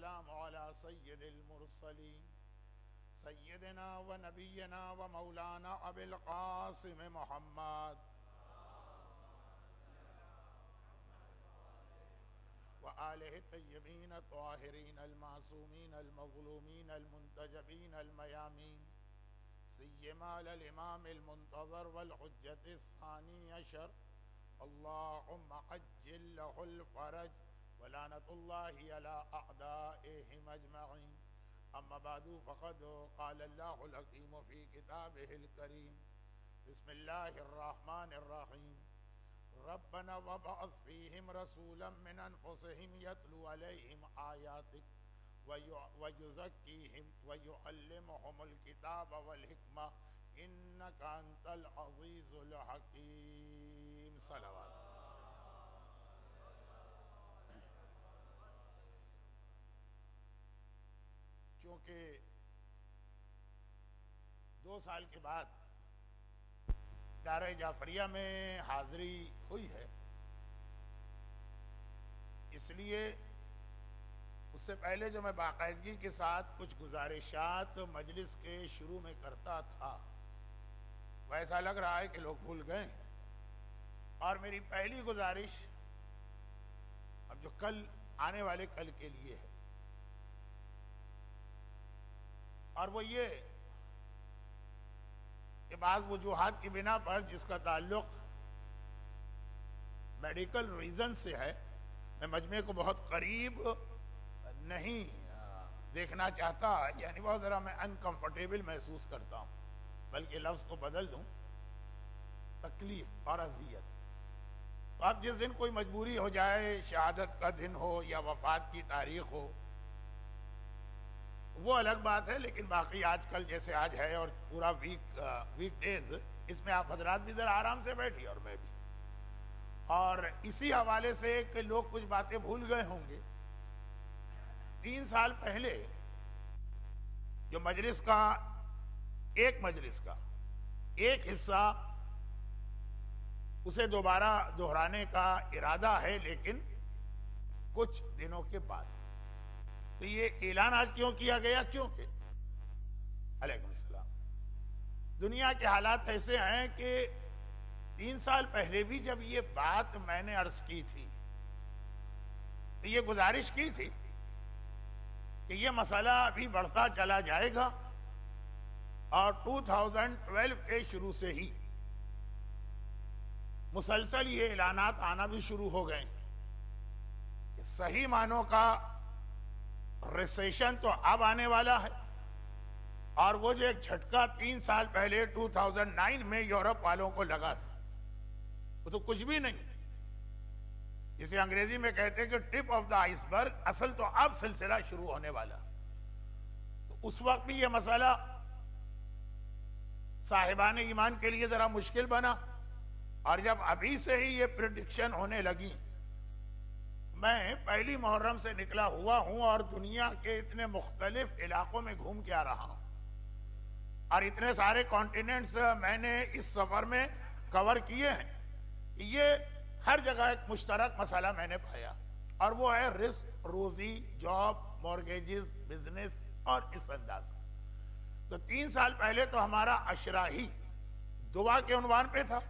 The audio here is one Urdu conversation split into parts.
والسلام على سيد المرسلين سيدنا ونبينا ومولانا أبي القاسم محمد وآله الطيبين الطاهرين المعصومين المظلومين المنتجبين الميامين سيما للإمام المنتظر والحجة الثاني عشر اللهم عجل له الفرج ولعنة الله على أعدائهم أجمعين. أما بعد فقد قال الله الحكيم في كتابه الكريم بسم الله الرحمن الرحيم ربنا وابعث فيهم رسولا من أنفسهم يتلو عليهم آياتك ويزكيهم ويعلمهم الكتاب والحكمة إنك أنت العزيز الحكيم. صلوات. چونکہ 2 سال کے بعد دارِ جعفریہ میں حاضری ہوئی ہے، اس لیے اس سے پہلے جو میں باقاعدگی کے ساتھ کچھ گزارشات مجلس کے شروع میں کرتا تھا، ویسا لگ رہا ہے کہ لوگ بھول گئے. اور میری پہلی گزارش اب جو کل آنے والے کل کے لیے ہے، اور وہ یہ کہ بعض وجوہات کی بنا پر جس کا تعلق میڈیکل ریزن سے ہے، میں مجمع کو بہت قریب نہیں دیکھنا چاہتا، یعنی بہت ذرا میں انکمفرٹیبل محسوس کرتا ہوں، بلکہ لفظ کو بدل دوں تکلیف اور اذیت. تو اب جس دن کوئی مجبوری ہو جائے، شہادت کا دن ہو یا وفات کی تاریخ ہو، وہ الگ بات ہے، لیکن باقی آج کل جیسے آج ہے اور پورا ویک ڈیز، اس میں آپ حضرات بھی ذرا آرام سے بیٹھیے اور میں بھی. اور اسی حوالے سے کہ لوگ کچھ باتیں بھول گئے ہوں گے، 3 سال پہلے جو مجلس کا ایک حصہ اسے دوبارہ دہرانے کا ارادہ ہے، لیکن کچھ دنوں کے بعد. تو یہ اعلان آج کیوں کیا گیا؟ کیونکہ علیکم السلام، دنیا کے حالات ایسے ہیں کہ 3 سال پہلے بھی جب یہ بات میں نے عرض کی تھی تو یہ گزارش کی تھی کہ یہ مسئلہ ابھی بڑھتا چلا جائے گا، اور 2012 کے شروع سے ہی مسلسل یہ اعلانات آنا بھی شروع ہو گئے کہ صحیح معنوں کا ریسیشن تو اب آنے والا ہے، اور وہ جو ایک جھٹکا 3 سال پہلے 2009 میں یورپ والوں کو لگا تھا، وہ تو کچھ بھی نہیں، جسے انگریزی میں کہتے ہیں کہ ٹپ آف دا آئس برگ، اصل تو اب سلسلہ شروع ہونے والا. تو اس وقت بھی یہ مسئلہ صاحبان ایمان کے لیے ذرا مشکل بنا، اور جب ابھی سے ہی یہ پریڈکشن ہونے لگی. میں پہلی محرم سے نکلا ہوا ہوں اور دنیا کے اتنے مختلف علاقوں میں گھوم کے آ رہا ہوں، اور اتنے سارے کانٹیننٹس میں نے اس سفر میں کور کیے ہیں. یہ ہر جگہ ایک مشترک مسئلہ میں نے پایا، اور وہ ہے رزق، روزی، جاب، مورگیجز، بزنس، اور اس انداز. تو 3 سال پہلے تو ہمارا عشرہ ہی دعا کے عنوان پہ تھا،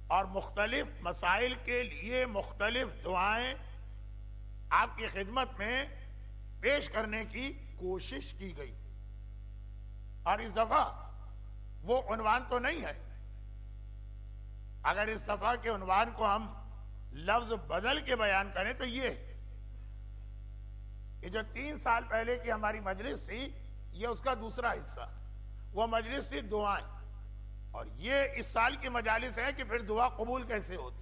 اور مختلف مسائل کے لیے مختلف دعائیں آپ کی خدمت میں پیش کرنے کی کوشش کی گئی تھی. اور اس دفعہ وہ عنوان تو نہیں ہے. اگر اس دفعہ کے عنوان کو ہم لفظ بدل کے بیان کریں تو یہ ہے کہ جو 3 سال پہلے کی ہماری مجلس تھی، یہ اس کا دوسرا حصہ، وہ مجلس تھی دعائیں. اور یہ اس سال کی مجالس ہے کہ پھر دعا قبول کیسے ہوتی.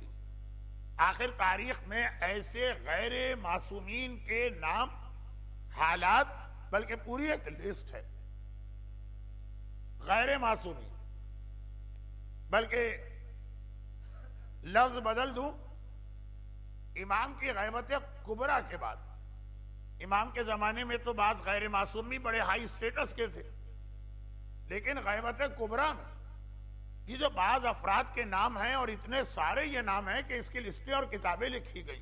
آخر تاریخ میں ایسے غیر معصومین کے نام، حالات، بلکہ پوری ایک لسٹ ہے غیر معصومین. بلکہ لفظ بدل دوں، امام کی غیبت کبریٰ کے بعد، امام کے زمانے میں تو بعض غیر معصوم بھی بڑے ہائی اسٹیٹس کے تھے، لیکن غیبت کبریٰ میں یہ جو بعض افراد کے نام ہیں، اور اتنے سارے یہ نام ہیں کہ اس کی لسٹیں اور کتابیں لکھی گئی.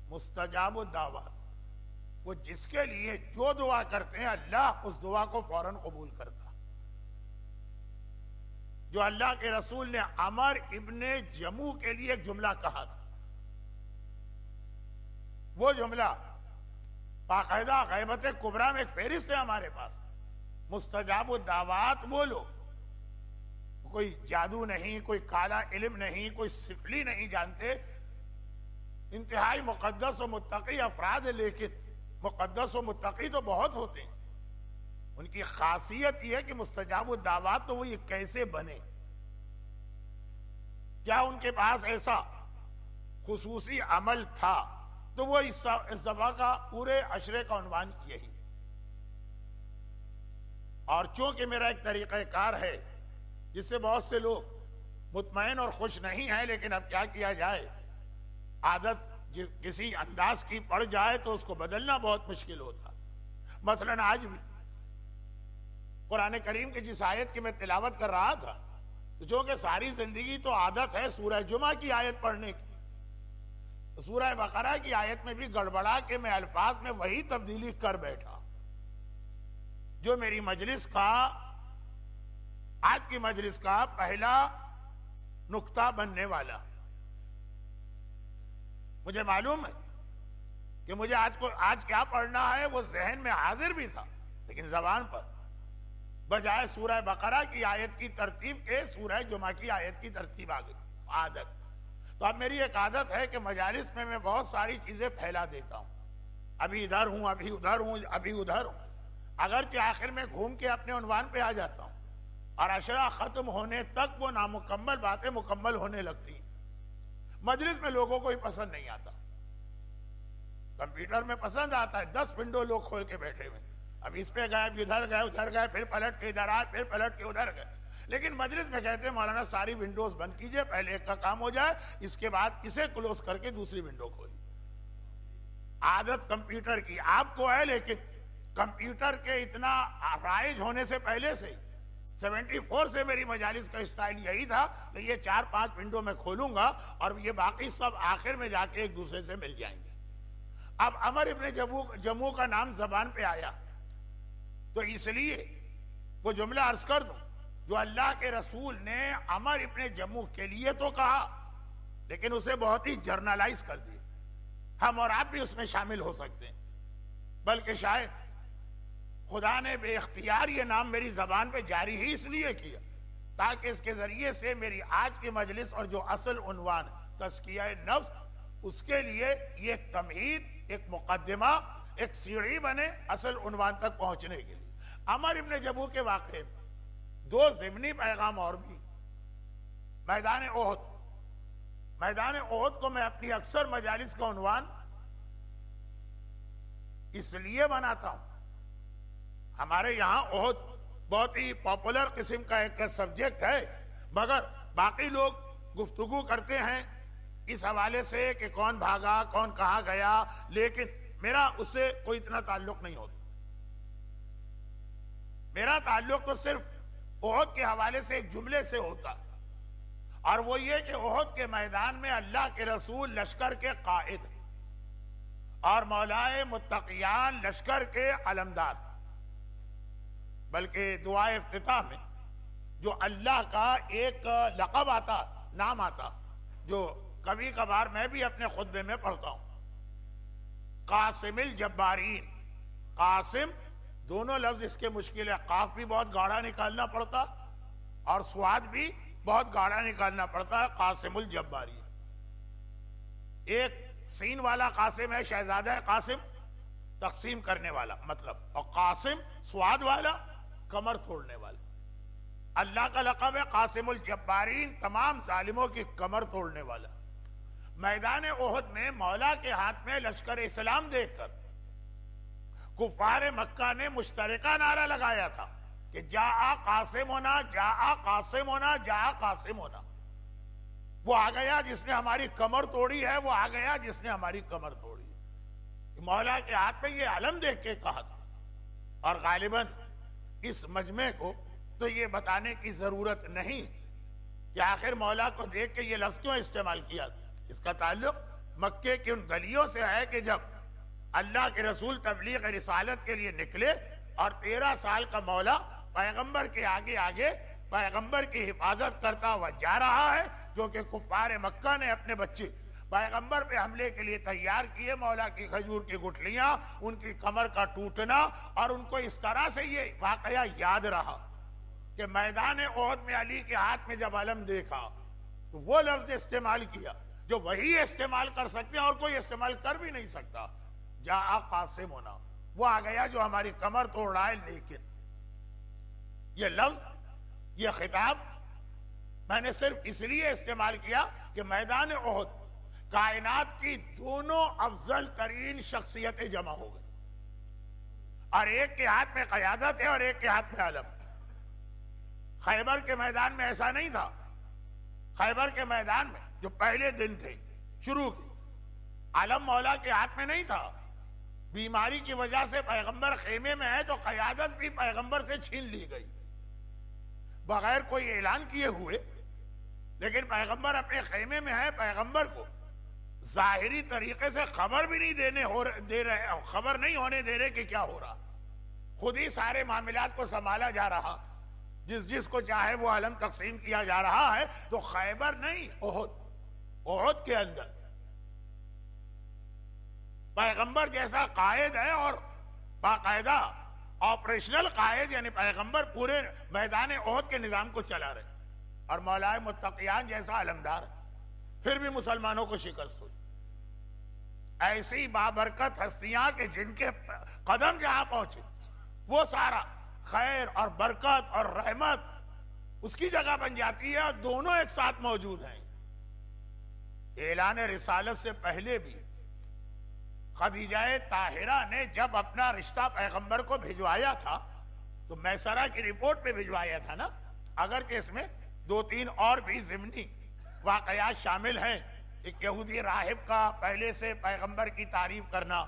مستجاب الدعوات، وہ جس کے لیے جو دعا کرتے ہیں اللہ اس دعا کو فوراً قبول کرتا. جو اللہ کے رسول نے عمر ابن جموع کے لیے ایک جملہ کہا تھا، وہ جملہ باقاعدہ غیبت کبریٰ میں ایک فہرست ہے ہمارے پاس. مستجاب الدعوات بولو، کوئی جادو نہیں، کوئی کالا علم نہیں، کوئی سفلی نہیں جانتے، انتہائی مقدس و متقی افراد ہیں. لیکن مقدس و متقی تو بہت ہوتے ہیں، ان کی خاصیت یہ ہے کہ مستجاب الدعوات تو وہ یہ کیسے بنے. کیا ان کے پاس ایسا خصوصی عمل تھا؟ تو وہ اس دفعہ کا پورے عشرے کا عنوان یہی. اور چونکہ میرا ایک طریقہ کار ہے جس سے بہت سے لوگ مطمئن اور خوش نہیں ہیں، لیکن اب کیا کیا جائے، عادت کسی انداز کی پڑ جائے تو اس کو بدلنا بہت مشکل ہوتا. مثلا آج بھی قرآن کریم کی جس آیت کی میں تلاوت کر رہا تھا، جو کہ ساری زندگی تو عادت ہے سورہ جمعہ کی آیت پڑھنے کی، سورہ بقرہ کی آیت میں بھی گڑبڑا کے میں الفاظ میں وہی تبدیلی کر بیٹھا جو میری مجلس کا، آج کی مجلس کا پہلا نقطہ بننے والا. مجھے معلوم ہے کہ مجھے آج کیا پڑھنا ہے وہ ذہن میں حاضر بھی تھا، لیکن زبان پر بجائے سورہ بقرہ کی آیت کی ترتیب کے سورہ جمعہ کی آیت کی ترتیب آ گئی. عادت. تو اب میری ایک عادت ہے کہ مجالس میں بہت ساری چیزیں پھیلا دیتا ہوں، ابھی ادھر ہوں، ابھی ادھر ہوں، ابھی ادھر ہوں، اگرچہ آخر میں گھوم کے اپنے عنوان پہ آ جاتا ہوں اور عشرہ ختم ہونے تک وہ نامکمل باتیں مکمل ہونے لگتی. مجلس میں لوگوں کو ہی پسند نہیں آتا، کمپیوٹر میں پسند آتا ہے، 10 ونڈو لوگ کھول کے بیٹھے ہوئے، اب اس پہ گئے، ادھر گئے، ادھر گئے، پھر پلٹ کے ادھر آئے، پھر پلٹ کے ادھر گئے. لیکن مجلس میں کہتے ہیں مولانا ساری ونڈوز بند کیجئے، پہلے ایک کا کام ہو جائے، اس کے بعد اسے کلوز کر کے دوسری ونڈو کھولی. عادت کمپیوٹر کی آپ کو ہے، لیکن کمپیوٹر کے اتنا رائج ہونے سے پہلے سے 74 سے میری مجالس کا اسٹائل یہی تھا کہ یہ 4-5 ونڈو میں کھولوں گا اور یہ باقی سب آخر میں جا کے ایک دوسرے سے مل جائیں گے. اب عمر ابن جموع کا نام زبان پہ آیا تو اس لیے وہ جملہ عرض کر دوں جو اللہ کے رسول نے عمر ابن جموع کے لیے تو کہا، لیکن اسے بہت ہی جرنلائز کر دیا. ہم اور آپ بھی اس میں شامل ہو سکتے ہیں، بلکہ شاید خدا نے بے اختیار یہ نام میری زبان پہ جاری ہی اس لیے کیا تاکہ اس کے ذریعے سے میری آج کی مجلس اور جو اصل عنوان تزکیہ نفس، اس کے لیے یہ تمہید، ایک مقدمہ، ایک سیڑھی بنے اصل عنوان تک پہنچنے کے لیے. عمر ابن جموع کے واقعے میں 2 ضمنی پیغام اور بھی. میدان احد کو میں اپنی اکثر مجالس کا عنوان اس لیے بناتا ہوں، ہمارے یہاں احد بہت ہی پاپولر قسم کا ایک سبجیکٹ ہے، مگر باقی لوگ گفتگو کرتے ہیں اس حوالے سے کہ کون بھاگا، کون کہاں گیا، لیکن میرا اس سے کوئی اتنا تعلق نہیں ہوتا. میرا تعلق تو صرف احد کے حوالے سے ایک جملے سے ہوتا، اور وہ یہ کہ احد کے میدان میں اللہ کے رسول لشکر کے قائد اور مولائے متقیان لشکر کے علمدار. بلکہ دعائے افتتاح میں جو اللہ کا ایک لقب آتا، نام آتا، جو کبھی کبھار میں بھی اپنے خطبے میں پڑھتا ہوں، قاسم الجبارین. قاسم دونوں لفظ اس کے مشکل ہے، قاف بھی بہت گاڑھا نکالنا پڑتا اور سواد بھی بہت گاڑھا نکالنا پڑتا ہے. قاسم الجبارین، ایک سین والا قاسم ہے، شہزادہ قاسم، تقسیم کرنے والا مطلب، اور قاسم سواد والا، کمر توڑنے والا. اللہ کا لقب ہے قاسم الجبارین، تمام ظالموں کی کمر توڑنے والا. میدان احد میں مولا کے ہاتھ میں لشکر اسلام دیکھ کر کفار مکہ نے مشترکہ نعرہ لگایا تھا کہ جاء قاسم ہونا، جاء قاسم ہونا، جاء قاسم ہونا. وہ آ گیا جس نے ہماری کمر توڑی ہے، وہ آ گیا جس نے ہماری کمر توڑی ہے. مولا کے ہاتھ میں یہ علم دیکھ کے کہا تھا، اور غالباً اس مجمع کو تو یہ بتانے کی ضرورت نہیں کہ آخر مولا کو دیکھ کے یہ لفظ کیوں استعمال کیا. اس کا تعلق مکے کی ان گلیوں سے ہے کہ جب اللہ کے رسول تبلیغ رسالت کے لیے نکلے اور 13 سال کا مولا پیغمبر کے آگے آگے پیغمبر کی حفاظت کرتا ہوا جا رہا ہے، جو کہ کفار مکہ نے اپنے بچے پیغمبر پہ حملے کے لیے تیار کیے، مولا کی کھجور کی گٹھلیاں، ان کی کمر کا ٹوٹنا، اور ان کو اس طرح سے یہ واقعہ یاد رہا کہ میدان احد میں علی کے ہاتھ میں جب علم دیکھا تو وہ لفظ استعمال کیا جو وہی استعمال کر سکتے ہیں اور کوئی استعمال کر بھی نہیں سکتا، جاء قاسم ہونا، وہ آ گیا جو ہماری کمر توڑ رہا ہے۔ لیکن یہ لفظ، یہ خطاب میں نے صرف اس لیے استعمال کیا کہ میدان احد کائنات کی دونوں افضل ترین شخصیتیں جمع ہو گئی، اور ایک کے ہاتھ میں قیادت ہے اور ایک کے ہاتھ میں علم۔ خیبر کے میدان میں ایسا نہیں تھا۔ خیبر کے میدان میں جو پہلے دن تھے شروع کی، علم مولا کے ہاتھ میں نہیں تھا۔ بیماری کی وجہ سے پیغمبر خیمے میں ہے تو قیادت بھی پیغمبر سے چھین لی گئی بغیر کوئی اعلان کیے ہوئے، لیکن پیغمبر اپنے خیمے میں ہے۔ پیغمبر کو ظاہری طریقے سے خبر بھی نہیں خبر نہیں ہونے دے رہے کہ کیا ہو رہا، خود ہی سارے معاملات کو سنبھالا جا رہا، جس کو چاہے وہ علم تقسیم کیا جا رہا ہے۔ تو خیبر نہیں، احد کے اندر پیغمبر جیسا قائد ہے اور باقاعدہ آپریشنل قائد، یعنی پیغمبر پورے میدان احد کے نظام کو چلا رہے، اور مولائے متقیان جیسا علمدار ہے، پھر بھی مسلمانوں کو شکست ہوئی۔ ایسی بابرکت ہستیاں کہ جن کے قدم جہاں پہنچے وہ سارا خیر اور برکت اور رحمت اس کی جگہ بن جاتی ہے، اور دونوں ایک ساتھ موجود ہیں۔ اعلان رسالت سے پہلے بھی خدیجہ طاہرہ نے جب اپنا رشتہ پیغمبر کو بھجوایا تھا تو میسرہ کی رپورٹ پہ بھجوایا تھا نا، اگرچہ اس میں 2-3 اور بھی ضمنی واقعات شامل ہیں۔ ایک یہودی راہب کا پہلے سے پیغمبر کی تعریف کرنا،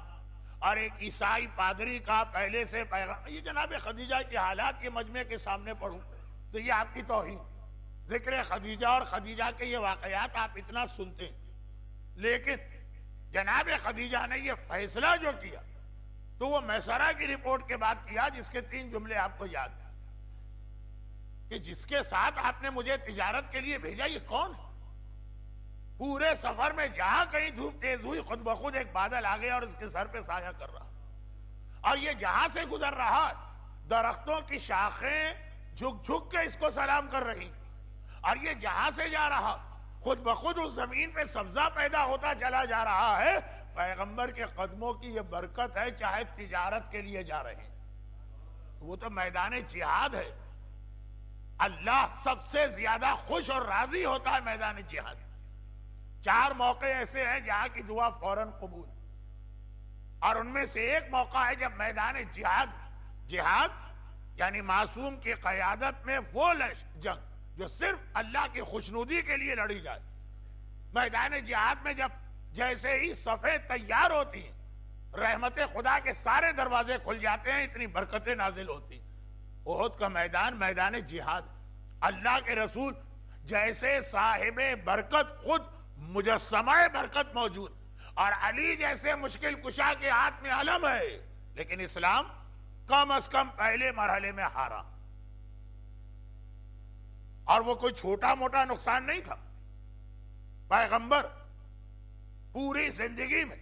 اور ایک عیسائی پادری کا پہلے سے یہ جناب خدیجہ کے حالات کے مجمع کے سامنے پڑھوں تو یہ آپ کی توہین۔ ذکر خدیجہ اور خدیجہ کے یہ واقعات آپ اتنا سنتے ہیں، لیکن جناب خدیجہ نے یہ فیصلہ جو کیا تو وہ میسرہ کی رپورٹ کے بعد کیا، جس کے 3 جملے آپ کو یاد ہیں کہ جس کے ساتھ آپ نے مجھے تجارت کے لیے بھیجا یہ کون ہے؟ پورے سفر میں جہاں کہیں دھوپ تیز ہوئی خود بخود ایک بادل آ گیا اور اس کے سر پہ سایہ کر رہا، اور یہ جہاں سے گزر رہا درختوں کی شاخیں جھک جھک کے اس کو سلام کر رہی، اور یہ جہاں سے جا رہا خود بخود اس زمین پہ سبزہ پیدا ہوتا چلا جا رہا ہے۔ پیغمبر کے قدموں کی یہ برکت ہے، چاہے تجارت کے لیے جا رہے ہیں، وہ تو میدان جہاد ہے۔ اللہ سب سے زیادہ خوش اور راضی ہوتا ہے میدان جہاد۔ 4 موقع ایسے ہیں جہاں کی دعا فوراً قبول، اور ان میں سے ایک موقع ہے جب میدان جہاد یعنی معصوم کی قیادت میں وہ جنگ جو صرف اللہ کی خوشنودی کے لیے لڑی جائے۔ میدان جہاد میں جب جیسے ہی صفیں تیار ہوتی ہیں، رحمت خدا کے سارے دروازے کھل جاتے ہیں، اتنی برکتیں نازل ہوتی ہیں۔ احد کا میدان میدان جہاد، اللہ کے رسول جیسے صاحب برکت، خود مجسمہ برکت موجود، اور علی جیسے مشکل کشا کے ہاتھ میں علم ہے، لیکن اسلام کم از کم پہلے مرحلے میں ہارا، اور وہ کوئی چھوٹا موٹا نقصان نہیں تھا۔ پیغمبر پوری زندگی میں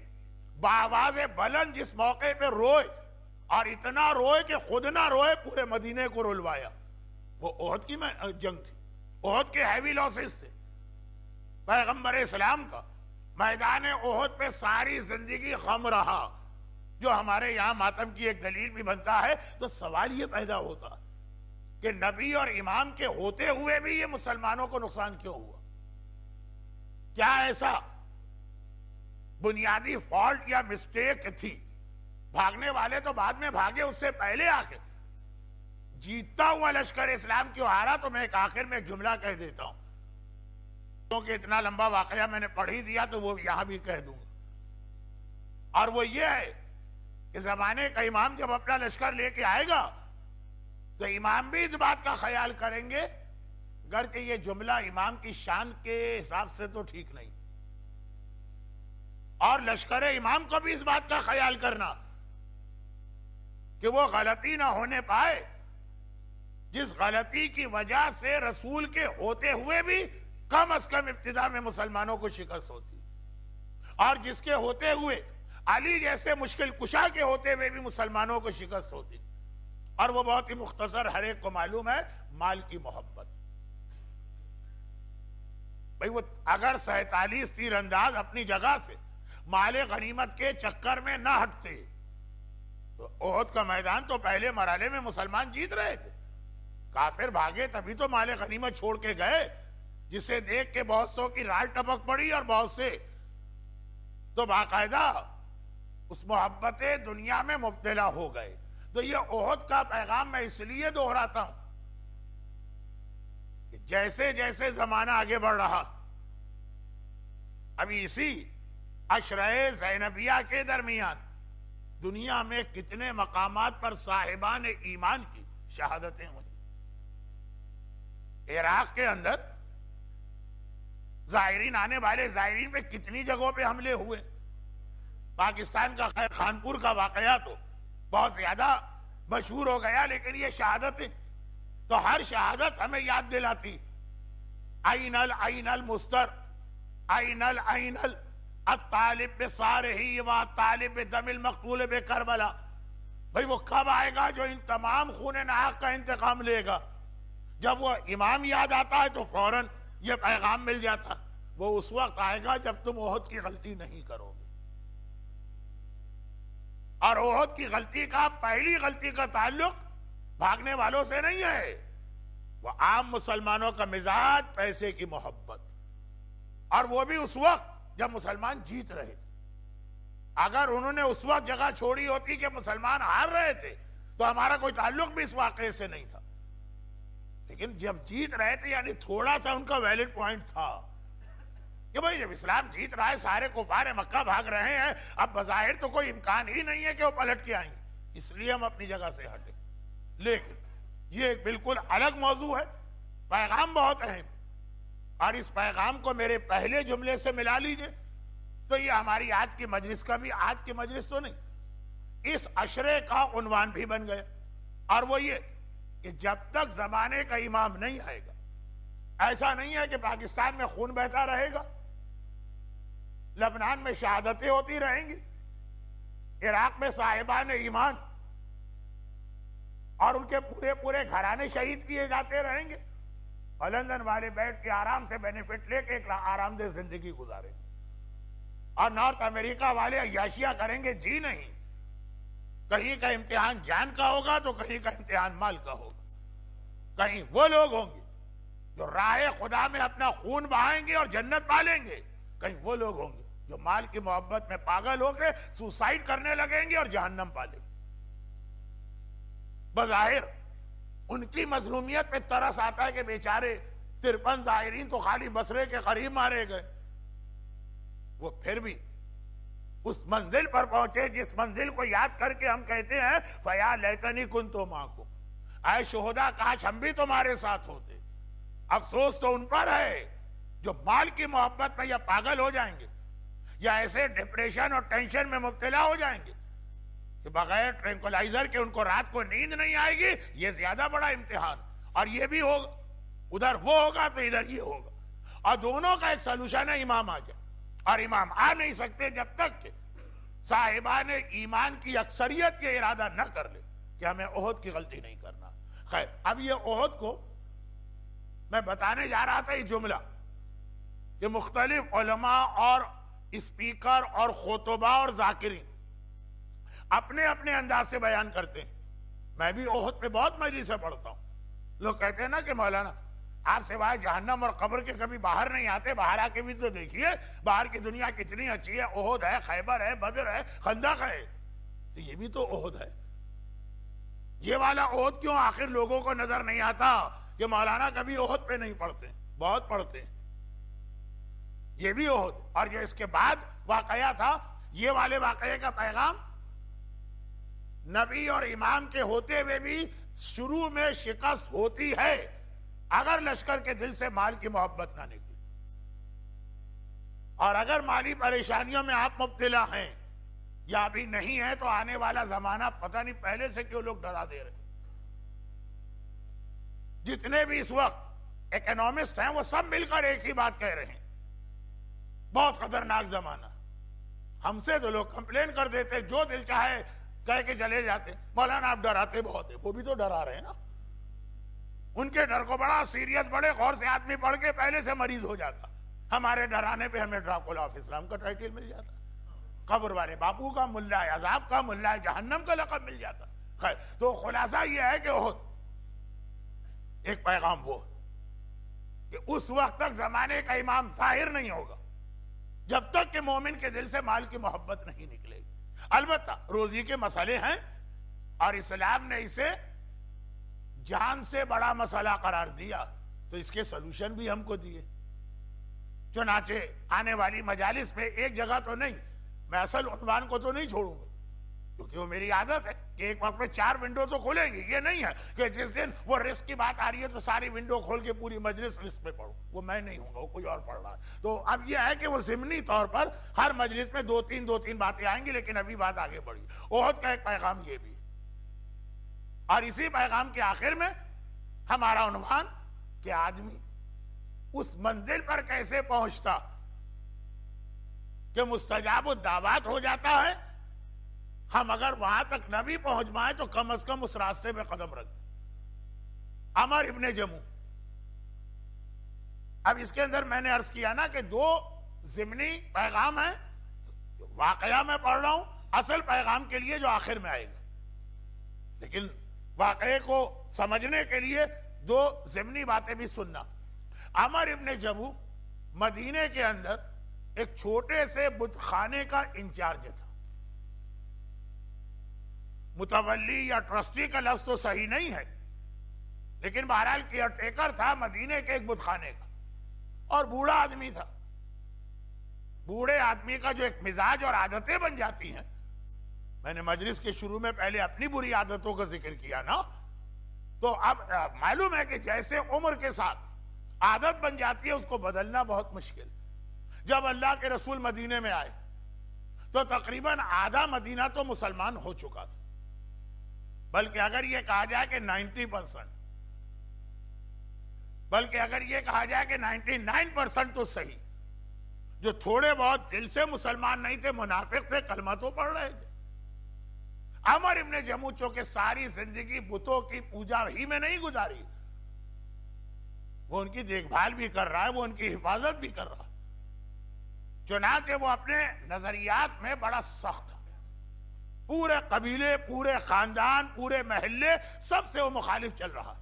بآواز بلند جس موقع پہ روئے، اور اتنا روئے کہ خود نہ روئے، پورے مدینے کو رلوایا، وہ احد کی جنگ تھی، احد کے ہیوی لاسز تھے۔ پیغمبر اسلام کا میدان احد پہ ساری زندگی غم رہا، جو ہمارے یہاں ماتم کی ایک دلیل بھی بنتا ہے۔ تو سوال یہ پیدا ہوتا کہ نبی اور امام کے ہوتے ہوئے بھی یہ مسلمانوں کو نقصان کیوں ہوا؟ کیا ایسا بنیادی فالٹ یا مسٹیک تھی؟ بھاگنے والے تو بعد میں بھاگے، اس سے پہلے آخر جیتتا ہوا لشکر اسلام کیوں ہارا؟ تو میں ایک آخر میں ایک جملہ کہہ دیتا ہوں، کیونکہ اتنا لمبا واقعہ میں نے پڑھ ہی دیا تو وہ یہاں بھی کہہ دوں گا، اور وہ یہ ہے کہ زمانے کا امام جب اپنا لشکر لے کے آئے گا تو امام بھی اس بات کا خیال کریں گے، گرچہ یہ جملہ امام کی شان کے حساب سے تو ٹھیک نہیں، اور لشکر امام کو بھی اس بات کا خیال کرنا کہ وہ غلطی نہ ہونے پائے جس غلطی کی وجہ سے رسول کے ہوتے ہوئے بھی کم از کم ابتدا میں مسلمانوں کو شکست ہوتی، اور جس کے ہوتے ہوئے علی جیسے مشکل کشا کے ہوتے ہوئے بھی مسلمانوں کو شکست ہوتی، اور وہ بہت ہی مختصر، ہر ایک کو معلوم ہے، مال کی محبت۔ بھئی وہ اگر 47 تیر انداز اپنی جگہ سے مال غنیمت کے چکر میں نہ ہٹتے تو احد کا میدان تو پہلے مرحلے میں مسلمان جیت رہے تھے، کافر بھاگے تبھی تو مال غنیمت چھوڑ کے گئے، جسے دیکھ کے بہت سو کی رال ٹپک پڑی اور بہت سے تو باقاعدہ اس محبت دنیا میں مبتلا ہو گئے۔ تو یہ احد کا پیغام میں اس لیے دہراتا ہوں کہ جیسے جیسے زمانہ آگے بڑھ رہا، ابھی اسی عشرہ زینبیہ کے درمیان دنیا میں کتنے مقامات پر صاحبان ایمان کی شہادتیں ہوئی۔ عراق کے اندر زائرین آنے والے زائرین پہ کتنی جگہوں پہ حملے ہوئے۔ پاکستان کا خیر خانپور کا واقعہ تو بہت زیادہ مشہور ہو گیا، لیکن یہ شہادتیں تو ہر شہادت ہمیں یاد دلاتی، عین العین المستر، عین العین الطالب بصارہی و طالب دم المقتول بکربلا۔ بھئی وہ کب آئے گا جو ان تمام خون ناحق کا انتقام لے گا؟ جب وہ امام یاد آتا ہے تو فوراً یہ پیغام مل جاتا، وہ اس وقت آئے گا جب تم احد کی غلطی نہیں کرو گے۔ اور احد کی غلطی کا، پہلی غلطی کا تعلق بھاگنے والوں سے نہیں ہے، وہ عام مسلمانوں کا مزاج، پیسے کی محبت، اور وہ بھی اس وقت جب مسلمان جیت رہے تھے۔ اگر انہوں نے اس وقت جگہ چھوڑی ہوتی کہ مسلمان ہار رہے تھے تو ہمارا کوئی تعلق بھی اس واقعے سے نہیں تھا، لیکن جب جیت رہے تھے یعنی تھوڑا سا ان کا ویلڈ پوائنٹ تھا کہ بھئی جب اسلام جیت رہا ہے، سارے کفار مکہ بھاگ رہے ہیں، اب بظاہر تو کوئی امکان ہی نہیں ہے کہ وہ پلٹ کے آئیں گے، اس لیے ہم اپنی جگہ سے ہٹیں۔ لیکن یہ ایک بالکل الگ موضوع ہے، پیغام بہت اہم، اور اس پیغام کو میرے پہلے جملے سے ملا لیجئے تو یہ ہماری آج کی مجلس کا بھی، آج کی مجلس تو نہیں، اس عشرے کا عنوان بھی بن گیا، اور وہ یہ کہ جب تک زمانے کا امام نہیں آئے گا، ایسا نہیں ہے کہ پاکستان میں خون بہتا رہے گا، لبنان میں شہادتیں ہوتی رہیں گی، عراق میں صاحبان ایمان اور ان کے پورے پورے گھرانے شہید کیے جاتے رہیں گے، اور لندن والے بیٹھ کے آرام سے بینیفٹ لے کے ایک آرام دہ زندگی گزاریں گے، اور نارتھ امریکہ والے عیاشیاں کریں گے، جی نہیں، کہیں کا امتحان جان کا ہوگا تو کہیں کا امتحان مال کا ہوگا، کہیں وہ لوگ ہوں گے جو راہ خدا میں اپنا خون بہائیں گے اور جنت پالیں گے، کہیں وہ لوگ ہوں گے جو مال کی محبت میں پاگل ہو کے سوسائیڈ کرنے لگیں گے اور جہنم پالیں گے۔ بظاہر ان کی مظلومیت پہ ترس آتا ہے کہ بیچارے 53 زائرین تو خالی بصرے کے قریب مارے گئے، وہ پھر بھی اس منزل پر پہنچے جس منزل کو یاد کر کے ہم کہتے ہیں فَيَا لَيْتَنِي كُنْتُ مَعَكُمْ، اے شہداء کاش ہم بھی تمہارے ساتھ ہوتے۔ افسوس تو ان پر ہے جو مال کی محبت میں یا پاگل ہو جائیں گے یا ایسے ڈپریشن اور ٹینشن میں مبتلا ہو جائیں گے کہ بغیر ٹرینکولائزر کے ان کو رات کو نیند نہیں آئے گی۔ یہ زیادہ بڑا امتحان، اور یہ بھی ہوگا، ادھر وہ ہوگا تو ادھر یہ ہوگا، اور دونوں کا ایک سلوشن ہے امام آ جائے، اور امام آ نہیں سکتے جب تک کہ صاحبان ایمان کی اکثریت یہ ارادہ نہ کر لے کہ ہمیں احد کی غلطی نہیں کرنا۔ خیر، اب یہ احد کو میں بتانے جا رہا تھا یہ جملہ کہ مختلف علماء اور اسپیکر اور خطبہ اور ذاکرین اپنے اپنے انداز سے بیان کرتے ہیں۔ میں بھی احد پہ بہت مجلس سے پڑھتا ہوں، لوگ کہتے ہیں نا کہ مولانا آپ سوائے جہنم اور قبر کے کبھی باہر نہیں آتے، باہر آ کے بھی تو دیکھیے باہر کی دنیا کتنی اچھی ہے، احد ہے، خیبر ہے، بدر ہے، خندق ہے، تو یہ بھی تو احد ہے۔ یہ والا احد کیوں آخر لوگوں کو نظر نہیں آتا کہ مولانا کبھی احد پہ نہیں پڑھتے؟ بہت پڑھتے ہیں، یہ بھی احد، اور جو اس کے بعد واقعہ تھا، یہ والے واقعے کا پیغام نبی اور امام کے ہوتے ہوئے بھی شروع میں شکست ہوتی ہے اگر لشکر کے دل سے مال کی محبت نہ نکلے، اور اگر مالی پریشانیوں میں آپ مبتلا ہیں یا ابھی نہیں ہے تو آنے والا زمانہ پتہ نہیں پہلے سے کیوں لوگ ڈرا دے رہے ہیں. جتنے بھی اس وقت اکنامسٹ ہیں وہ سب مل کر ایک ہی بات کہہ رہے ہیں, بہت خطرناک زمانہ. ہم سے تو لوگ کمپلین کر دیتے, جو دل چاہے کہہ کے چلے جاتے, مولانا آپ ڈراتے بہت ہیں. وہ بھی تو ڈرا رہے ہیں نا. ان کے ڈر کو بڑا سیریس, بڑے غور سے آدمی پڑھ کے پہلے سے مریض ہو جاتا. ہمارے ڈرانے پہ ہمیں ڈراکولا آف اسلام کا ٹائٹل مل جاتا, قبر والے باپو کا ملا ہے, عذاب کا ملا ہے, جہنم کا لقب مل جاتا. خیر, تو خلاصہ یہ ہے کہ احد ایک پیغام وہ کہ اس وقت تک زمانے کا امام ظاہر نہیں ہوگا جب تک کہ مومن کے دل سے مال کی محبت نہیں نکلے گی. البتہ روزی کے مسئلے ہیں اور اسلام نے اسے جان سے بڑا مسئلہ قرار دیا, تو اس کے سلوشن بھی ہم کو دیے. چنانچہ آنے والی مجالس میں ایک جگہ تو نہیں, میں اصل عنوان کو تو نہیں چھوڑوں گا کیونکہ وہ میری عادت ہے کہ ایک وقت میں 4 ونڈو تو کھولیں گی. یہ نہیں ہے کہ جس دن وہ رزق کی بات آ رہی ہے تو ساری ونڈو کھول کے پوری مجلس رزق پہ پڑھوں. وہ میں نہیں ہوں گا, وہ کوئی اور پڑھ رہا ہے. تو اب یہ ہے کہ وہ ضمنی طور پر ہر مجلس میں 2-3 باتیں آئیں گی, لیکن ابھی بات آگے بڑھی. احد کا ایک پیغام یہ بھی, اور اسی پیغام کے آخر میں ہمارا عنوان کہ آدمی اس منزل پر کیسے پہنچتا کہ مستجاب الدعوات ہو جاتا ہے. ہم اگر وہاں تک نہ بھی پہنچ پائیں تو کم از کم اس راستے پہ قدم رکھ. عمر ابن جموح, اب اس کے اندر میں نے عرض کیا نا کہ 2 ضمنی پیغام ہیں. واقعہ میں پڑھ رہا ہوں اصل پیغام کے لیے جو آخر میں آئے گا, لیکن واقعے کو سمجھنے کے لیے 2 ضمنی باتیں بھی سننا. عمر ابن جموح مدینے کے اندر ایک چھوٹے سے بت خانے کا انچارج تھا. متولی یا ٹرسٹی کا لفظ تو صحیح نہیں ہے, لیکن بہرحال کیئر ٹیکر تھا مدینے کے ایک بت خانے کا, اور بوڑھا آدمی تھا. بوڑھے آدمی کا جو ایک مزاج اور عادتیں بن جاتی ہیں, میں نے مجلس کے شروع میں پہلے اپنی بری عادتوں کا ذکر کیا نا, تو اب معلوم ہے کہ جیسے عمر کے ساتھ عادت بن جاتی ہے اس کو بدلنا بہت مشکل. جب اللہ کے رسول مدینے میں آئے تو تقریباً آدھا مدینہ تو مسلمان ہو چکا تھا, بلکہ اگر یہ کہا جائے کہ 90%, بلکہ اگر یہ کہا جائے کہ 99% تو صحیح. جو تھوڑے بہت دل سے مسلمان نہیں تھے, منافق تھے, کلمہ تو پڑھ رہے تھے. عمر ابن جموح چونکہ ساری زندگی بتوں کی پوجا ہی میں نہیں گزاری, وہ ان کی دیکھ بھال بھی کر رہا ہے, وہ ان کی حفاظت بھی کر رہا ہے. چنانچہ وہ اپنے نظریات میں بڑا سخت ہے. پورے قبیلے, پورے خاندان, پورے محلے, سب سے وہ مخالف چل رہا.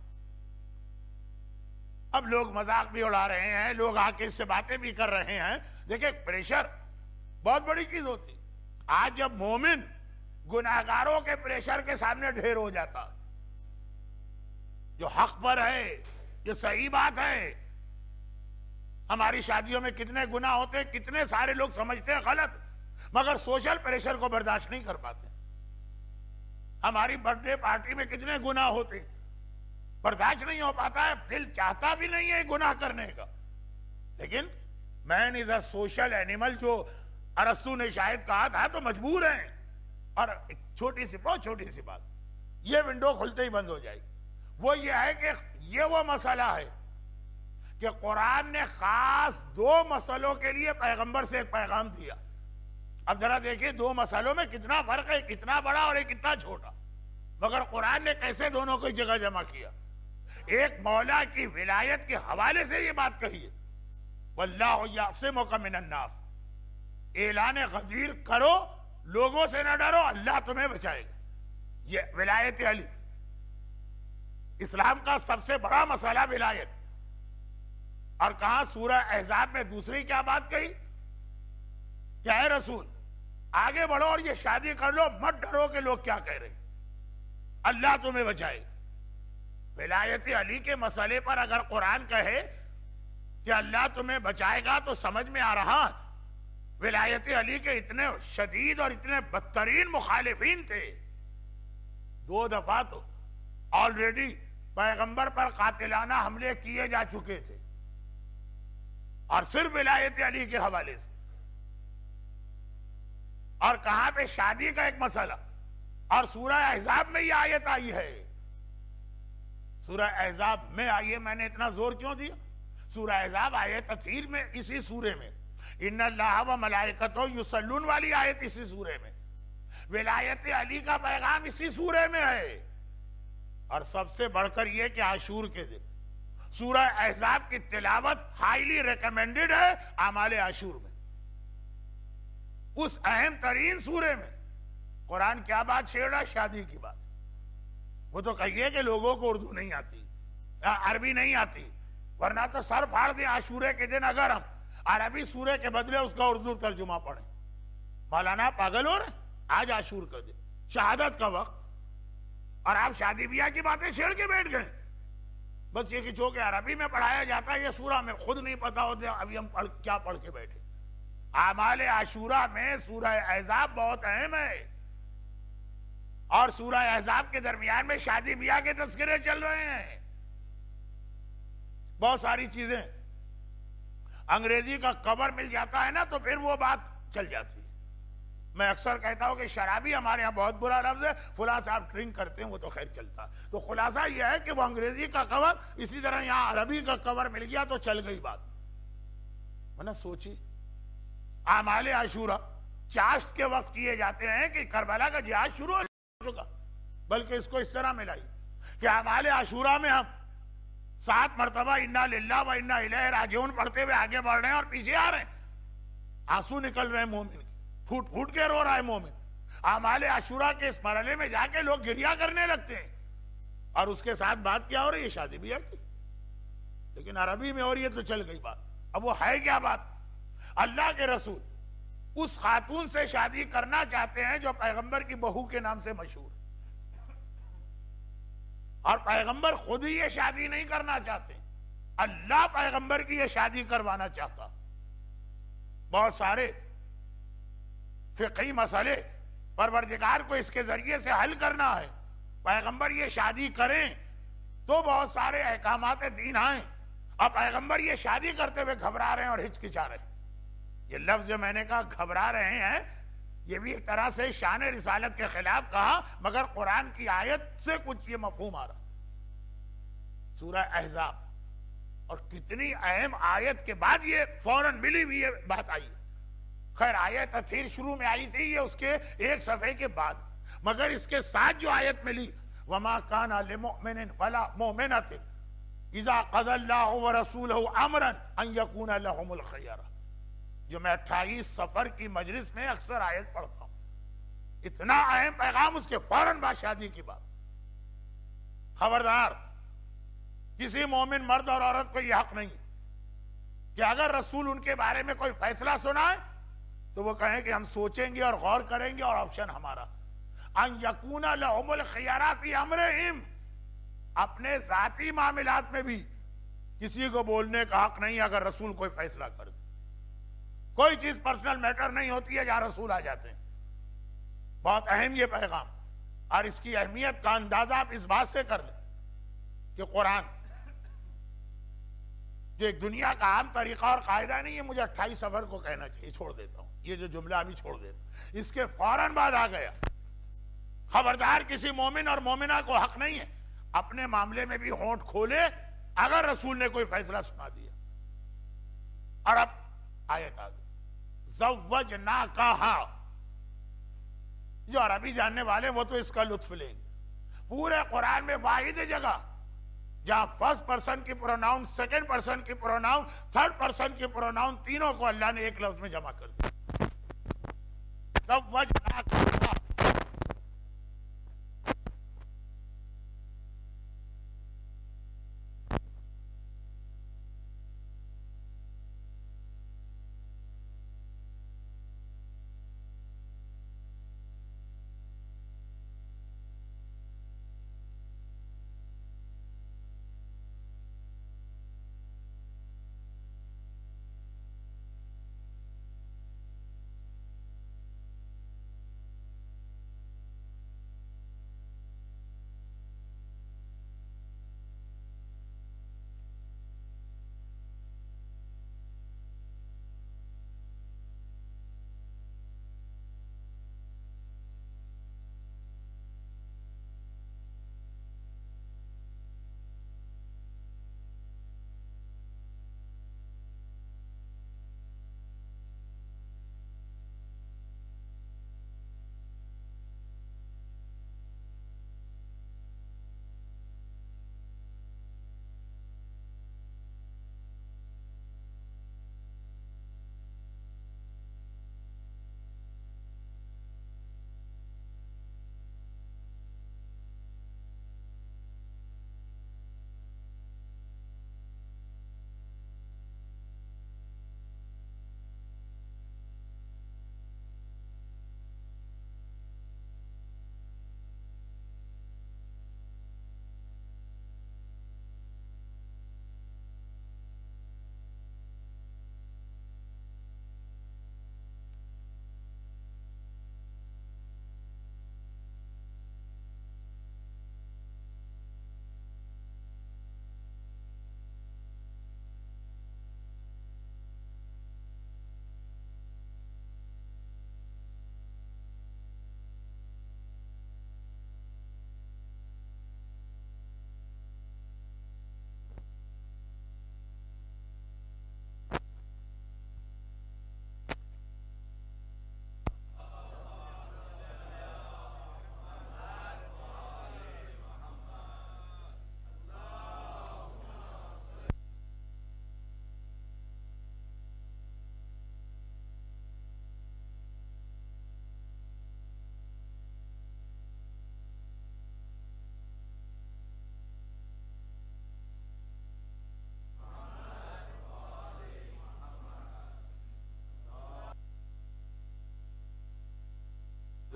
اب لوگ مذاق بھی اڑا رہے ہیں, لوگ آ کے اس سے باتیں بھی کر رہے ہیں. دیکھیں, پریشر بہت بڑی چیز ہوتی. آج جب مومن گناہگاروں کے پریشر کے سامنے ڈھیر ہو جاتا, جو حق پر ہے, یہ صحیح بات ہے. ہماری شادیوں میں کتنے گناہ ہوتے ہیں, کتنے سارے لوگ سمجھتے ہیں غلط, مگر سوشل پریشر کو برداشت نہیں کر پاتے. ہماری برتھ ڈے پارٹی میں کتنے گناہ ہوتے, برداشت نہیں ہو پاتا ہے, دل چاہتا بھی نہیں ہے گناہ کرنے کا. لیکن مین از اے سوشل اینیمل, جو ارسطو نے شاید کہا تھا, تو مجبور ہیں. اور ایک چھوٹی سی, بہت چھوٹی سی بات, یہ ونڈو کھلتے ہی بند ہو جائے گی. وہ یہ ہے کہ یہ وہ مسئلہ ہے کہ قرآن نے خاص 2 مسئلوں کے لیے پیغمبر سے ایک پیغام دیا. اب ذرا دیکھیں 2 مسئلوں میں کتنا فرق ہے, کتنا بڑا اور ایک کتنا چھوٹا, مگر قرآن نے کیسے دونوں کو جگہ جمع کیا. ایک مولا کی ولایت کے حوالے سے یہ بات کہی ہے, واللہ یعصمک من الناس, اعلان غدیر کرو, لوگوں سے نہ ڈرو, اللہ تمہیں بچائے گا. یہ ولایت علی, اسلام کا سب سے بڑا مسئلہ ولایت. اور کہاں سورہ احزاب میں دوسری کیا بات کہی کہ اے رسول آگے بڑھو اور یہ شادی کر لو, مت ڈرو کہ لوگ کیا کہہ رہے ہیں, اللہ تمہیں بچائے. ولایت علی کے مسئلے پر اگر قرآن کہے کہ اللہ تمہیں بچائے گا تو سمجھ میں آ رہا ولایت علی کے اتنے شدید اور اتنے بدترین مخالفین تھے. 2 دفعہ تو آلریڈی پیغمبر پر قاتلانہ حملے کیے جا چکے تھے, اور صرف ولایت علی کے حوالے سے. اور کہاں پہ شادی کا ایک مسئلہ، اور سورہ احزاب میں یہ آیت آئی ہے. سورہ احزاب میں آئیے، میں نے اتنا زور کیوں دیا؟ سورہ احزاب آیت تطہیر میں، اسی سورے میں ان اللہ و ملائکتہ یصلون والی آیت اسی سورے میں، ولایت علی کا پیغام اسی سورے میں ہے. اور سب سے بڑھ کر یہ کہ عاشور کے دن سورہ احزاب کی تلاوت ہائیلی ریکمینڈڈ ہے اعمال عاشور میں. اس اہم ترین سورے میں قرآن کیا بات چھیڑ رہا ہے؟ شادی کی بات. وہ تو کہیے کہ لوگوں کو اردو نہیں آتی یا عربی نہیں آتی، ورنہ تو سر پھاڑ دیں عاشورے کے دن اگر ہم عربی سورے کے بدلے اس کا اردو ترجمہ پڑھیں. مولانا پاگل ہو رہے ہیں؟ آج عاشور کا دن، شہادت کا وقت، اور آپ شادی بیاہ کی باتیں چھیڑ کے بیٹھ گئے. بس یہ کہ جو کہ عربی میں پڑھایا جاتا ہے یہ سورہ میں خود نہیں پتا ہوتا ابھی ہم کیا پڑھ کے بیٹھے. اعمال عاشورہ میں سورہ احزاب بہت اہم ہے، اور سورہ احزاب کے درمیان میں شادی بیاہ کے تذکرے چل رہے ہیں. بہت ساری چیزیں انگریزی کا کور مل جاتا ہے نا تو پھر وہ بات چل جاتی ہے. میں اکثر کہتا ہوں کہ شرابی ہمارے یہاں بہت برا لفظ ہے، فلاں صاحب ڈرنک کرتے ہیں، وہ تو خیر چلتا. تو خلاصہ یہ ہے کہ وہ انگریزی کا کور اسی طرح یہاں عربی کا کور مل گیا تو چل گئی بات. ورنہ سوچی اعمال عاشورہ چاشت کے وقت کیے جاتے ہیں کہ کربلا کا جہاد شروع ہو چکا، بلکہ اس کو اس طرح ملائی کہ اعمال عاشورہ میں ہم 7 مرتبہ انا للہ و انا الیہ راجعون پڑھتے ہوئے آگے بڑھ رہے ہیں اور پیچھے آ رہے ہیں. آنسو نکل رہے ہیں مومن کے، پھوٹ پھوٹ کے رو رہا ہے مومن. اعمال عاشورہ کے اس مرحلے میں جا کے لوگ گریہ کرنے لگتے ہیں، اور اس کے ساتھ بات کیا ہو رہی ہے؟ شادی بیاہ کی. لیکن عربی میں ہو رہی ہے تو چل گئی بات. اب وہ ہے کیا بات؟ اللہ کے رسول اس خاتون سے شادی کرنا چاہتے ہیں جو پیغمبر کی بہو کے نام سے مشہور ہے، اور پیغمبر خود ہی یہ شادی نہیں کرنا چاہتے، اللہ پیغمبر کی یہ شادی کروانا چاہتا. بہت سارے فقہی مسئلے پروردگار کو اس کے ذریعے سے حل کرنا ہے. پیغمبر یہ شادی کریں تو بہت سارے احکامات دین آئیں، اور پیغمبر یہ شادی کرتے ہوئے گھبرا رہے ہیں اور ہچکچا رہے ہیں. یہ لفظ جو میں نے کہا گھبرا رہے ہیں، یہ بھی ایک طرح سے شان رسالت کے خلاف کہا، مگر قرآن کی آیت سے کچھ یہ مفہوم آ رہا. سورہ احزاب، اور کتنی اہم آیت کے بعد یہ فوراً ملی ہوئی یہ بات آئی. خیر آیت تطہیر شروع میں آئی تھی، یہ اس کے ایک صفحے کے بعد، مگر اس کے ساتھ جو آیت ملی وَمَا كَانَ لِمُؤْمِنٍ وَلَا مُؤْمِنَةٍ إِذَا قَضَى اللَّهُ وَرَسُولُهُ أَمْرًا أَن يَكُونَ لَهُمُ الْخِيَرَةُ، جو میں 28 سفر کی مجلس میں اکثر آیت پڑھتا ہوں. اتنا اہم پیغام، اس کے فوراً بعد شادی کی بات. خبردار، کسی مومن مرد اور عورت کو یہ حق نہیں کہ اگر رسول ان کے بارے میں کوئی فیصلہ سنائے تو وہ کہیں کہ ہم سوچیں گے اور غور کریں گے اور آپشن ہمارا. ان یکون لہم الخیارہ فی امرہم، اپنے ذاتی معاملات میں بھی کسی کو بولنے کا حق نہیں اگر رسول کوئی فیصلہ کر دے. کوئی چیز پرسنل میٹر نہیں ہوتی ہے جہاں رسول آ جاتے ہیں. بہت اہم یہ پیغام، اور اس کی اہمیت کا اندازہ آپ اس بات سے کر لیں کہ قرآن جو ایک دنیا کا عام طریقہ اور قاعدہ نہیں ہے، مجھے 28 سفر کو کہنا چاہیے، چھوڑ دیتا ہوں یہ جو جملہ ابھی چھوڑ دیتا ہوں، اس کے فوراً بعد آ گیا خبردار کسی مومن اور مومنہ کو حق نہیں ہے اپنے معاملے میں بھی ہونٹ کھولے اگر رسول نے کوئی فیصلہ سنا دیا. اور اب آیت آ گئی زوجناکہا. جو عربی جاننے والے وہ تو اس کا لطف لیں گے. پورے قرآن میں واحد جگہ جہاں فرسٹ پرسن کی پروناؤن، سیکنڈ پرسن کی پروناؤن، تھرڈ پرسن کی پروناؤن، تینوں کو اللہ نے ایک لفظ میں جمع کر دیا. زوجناکہا.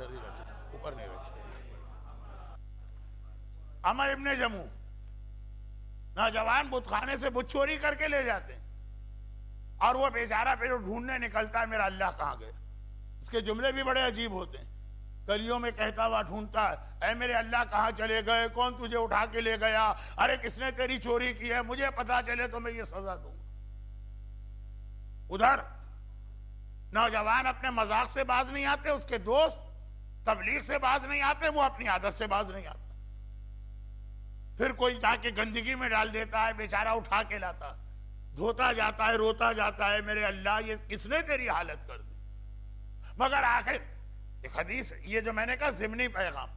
ادھر ہی رکھیں, اوپر نہیں رکھیں. عمر ابن جموح نوجوان بت خانے سے بت چوری کر کے لے جاتے ہیں, اور وہ بیچارہ پھر ڈھونڈنے نکلتا ہے میرا اللہ کہاں گیا. اس کے جملے بھی بڑے عجیب ہوتے ہیں, گلیوں میں کہتا ہوا ڈھونڈتا ہے, اے میرے اللہ کہاں چلے گئے, کون تجھے اٹھا کے لے گیا, ارے کس نے تیری چوری کی ہے, مجھے پتا چلے تو میں یہ سزا دوں گا. ادھر نوجوان اپنے مذاق سے باز نہیں آتے, اس کے دوست تبلیغ سے باز نہیں آتے, وہ اپنی عادت سے باز نہیں آتا. پھر کوئی جا کے گندگی میں ڈال دیتا ہے, بیچارہ اٹھا کے لاتا, دھوتا جاتا ہے, روتا جاتا ہے, میرے اللہ یہ کس نے تیری حالت کر دی. مگر آخر ایک حدیث, یہ جو میں نے کہا ضمنی پیغام,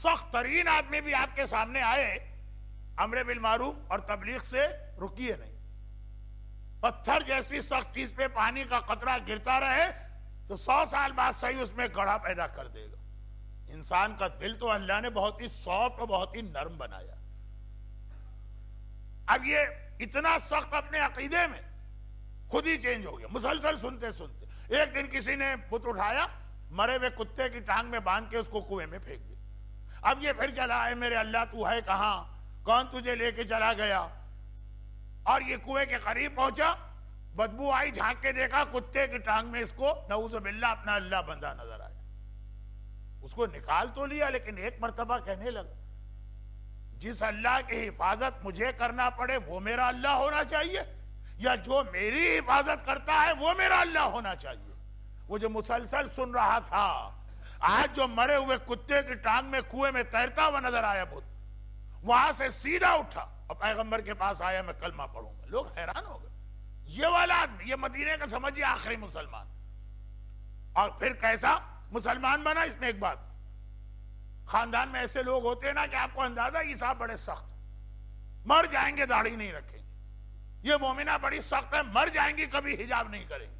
سخت ترین آدمی بھی آپ کے سامنے آئے, امر بالمعروف اور تبلیغ سے رکیے نہیں. پتھر جیسی سخت چیز پہ پانی کا قطرہ گرتا رہے تو 100 سال بعد صحیح اس میں گڑھا پیدا کر دے گا. انسان کا دل تو اللہ نے بہت ہی سافٹ اور بہت ہی نرم بنایا. اب یہ اتنا سخت اپنے عقیدے میں خود ہی چینج ہو گیا مسلسل سنتے سنتے. ایک دن کسی نے بت اٹھایا, مرے ہوئے کتے کی ٹانگ میں باندھ کے اس کو کنویں میں پھینک دیا. اب یہ پھر چلا ہے, میرے اللہ تو ہے کہاں, کون تجھے لے کے چلا گیا. اور یہ کنویں کے قریب پہنچا, بدبو آئی, جھانک کے دیکھا کتے کی ٹانگ میں اس کو نعوذ باللہ اپنا اللہ بندہ نظر آیا. اس کو نکال تو لیا, لیکن ایک مرتبہ کہنے لگا, جس اللہ کی حفاظت مجھے کرنا پڑے وہ میرا اللہ ہونا چاہیے, یا جو میری حفاظت کرتا ہے وہ میرا اللہ ہونا چاہیے. وہ جو مسلسل سن رہا تھا, آج جو مرے ہوئے کتے کی ٹانگ میں کنویں میں تیرتا ہوا نظر آیا بت, وہاں سے سیدھا اٹھا اور پیغمبر کے پاس آیا, میں کلمہ پڑھوں گا. لوگ حیران ہو گئے, یہ والا آدمی, یہ مدینے کا سمجھیے آخری مسلمان. اور پھر کیسا مسلمان بنا. اس میں ایک بات, خاندان میں ایسے لوگ ہوتے ہیں نا کہ آپ کو اندازہ, یہ صاحب بڑے سخت, مر جائیں گے داڑھی نہیں رکھیں گے, یہ مومنہ بڑی سخت ہے, مر جائیں گی کبھی حجاب نہیں کریں گے.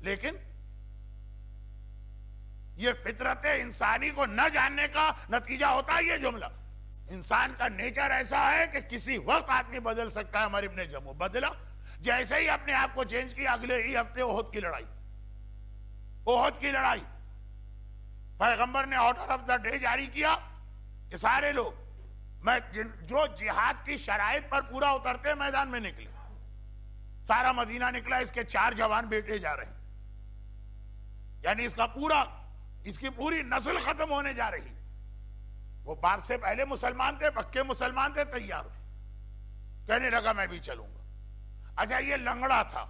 لیکن یہ فطرت انسانی کو نہ جاننے کا نتیجہ ہوتا ہے یہ جملہ. انسان کا نیچر ایسا ہے کہ کسی وقت آدمی بدل سکتا ہے. عمر ابن جموح بدلا, جیسے ہی اپنے آپ کو چینج کیا, اگلے ہی ہفتے احد کی لڑائی. احد کی لڑائی پیغمبر نے آرڈر آف دا ڈے جاری کیا کہ سارے لوگ, میں جو جہاد کی شرائط پر پورا اترتے میدان میں نکلے. سارا مدینہ نکلا, اس کے 4 جوان بیٹے جا رہے ہیں, یعنی اس کی پوری نسل ختم ہونے جا رہی. وہ باپ سے پہلے مسلمان تھے, پکے مسلمان تھے, تیار ہوئے, کہنے لگا میں بھی چلوں گا. اچھا یہ لنگڑا تھا.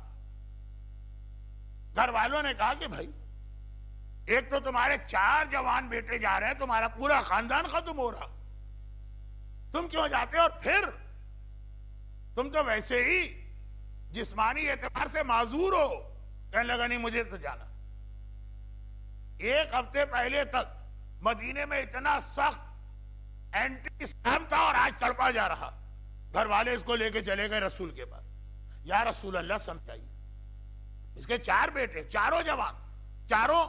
گھر والوں نے کہا کہ بھائی ایک تو تمہارے 4 جوان بیٹے جا رہے ہیں, تمہارا پورا خاندان ختم ہو رہا, تم کیوں جاتے, اور پھر تم تو ویسے ہی جسمانی اعتبار سے معذور ہو. کہنے لگا نہیں مجھے تو جانا. 1 ہفتے پہلے تک مدینے میں اتنا سخت اینٹی اسلام تھا, اور آج تڑپا جا رہا. گھر والے اس کو لے کے چلے گئے رسول کے پاس. یا رسول اللہ سمجھائیے, اس کے 4 بیٹے, چاروں جوان, چاروں,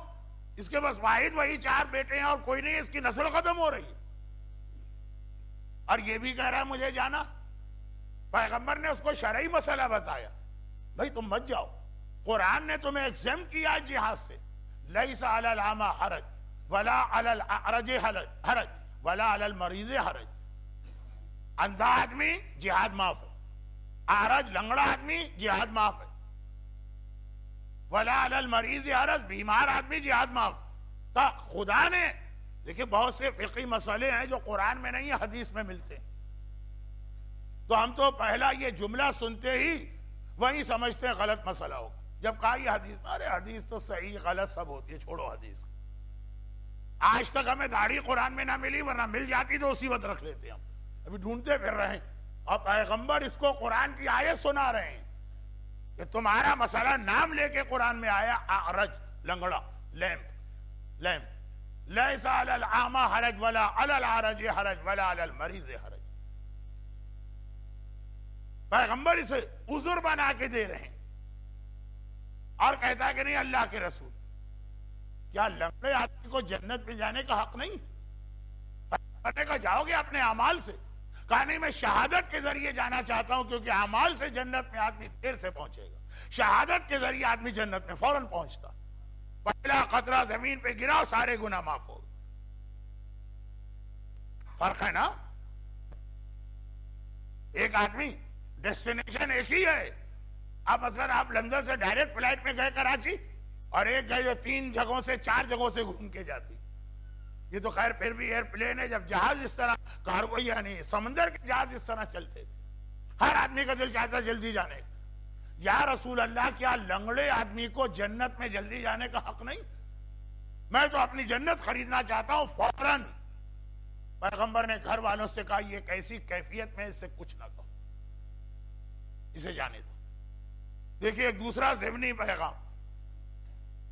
اس کے بس واحد وہی 4 بیٹے ہیں اور کوئی نہیں, اس کی نسل ختم ہو رہی ہے, اور یہ بھی کہہ رہا ہے مجھے جانا. پیغمبر نے اس کو شرعی مسئلہ بتایا, بھائی تم مت جاؤ, قرآن نے تمہیں ایگزم کیا جہاد سے. لیس علی الاعمی حرج ولا علی الاعرج حرج ولا علی المریض حرج. اندھا آدمی جہاد معاف ہے, اعرج لنگڑا آدمی جہاد معاف ہے, ولا علی المریض حرج بیمار آدمی جہاد معاف. تو خدا نے دیکھیں بہت سے فقہی مسئلے ہیں جو قرآن میں نہیں, حدیث میں ملتے ہیں. تو ہم تو پہلا یہ جملہ سنتے ہی وہی سمجھتے ہیں غلط مسئلہ ہوگا. جب کہا یہ حدیث, ارے حدیث تو صحیح غلط سب ہوتی ہے, چھوڑو حدیث. آج تک ہمیں داڑھی قرآن میں نہ ملی, ورنہ مل جاتی تو اسی وقت رکھ لیتے ہم, ابھی ڈھونڈتے پھر رہے ہیں. اور پیغمبر اس کو قرآن کی آیت سنا رہے ہیں کہ تمہارا مسئلہ نام لے کے قرآن میں آیا, اعرج لنگڑا, لیمپ, لیس علی الاعمی حرج ولا علی الاعرج حرج ولا علی المریض حرج. پیغمبر اسے عذر بنا کے دے رہے ہیں, اور کہتا ہے کہ نہیں اللہ کے رسول, کیا لنگڑے آدمی کو جنت میں جانے کا حق نہیں؟ کہنے کا جاؤ گے اپنے اعمال سے. کہا نہیں, میں شہادت کے ذریعے جانا چاہتا ہوں, کیونکہ اعمال سے جنت میں آدمی دیر سے پہنچے گا. شہادت کے ذریعے آدمی جنت میں فوراً پہنچتا. پہلا قطرہ زمین پہ گرا سارے گناہ معاف ہو گئے. فرق ہے نا. ایک آدمی ڈیسٹینیشن ایک ہی ہے. اب مثلا آپ لندن سے ڈائریکٹ فلائٹ میں گئے کراچی, اور ایک گئے جو 3 جگہوں سے 4 جگہوں سے گھوم کے جاتی. یہ تو خیر پھر بھی ایئر پلین ہے. جب جہاز اس طرح کارگو یعنی سمندر کے جہاز اس طرح چلتے, ہر آدمی کا دل چاہتا جلدی جانے کا. یا رسول اللہ, کیا لنگڑے آدمی کو جنت میں جلدی جانے کا حق نہیں؟ میں تو اپنی جنت خریدنا چاہتا ہوں فوراً. پیغمبر نے گھر والوں سے کہا یہ کیسی کیفیت میں اس سے کچھ نہ کہو, اسے جانے دو. دیکھیے ایک دوسرا ضمنی پیغام.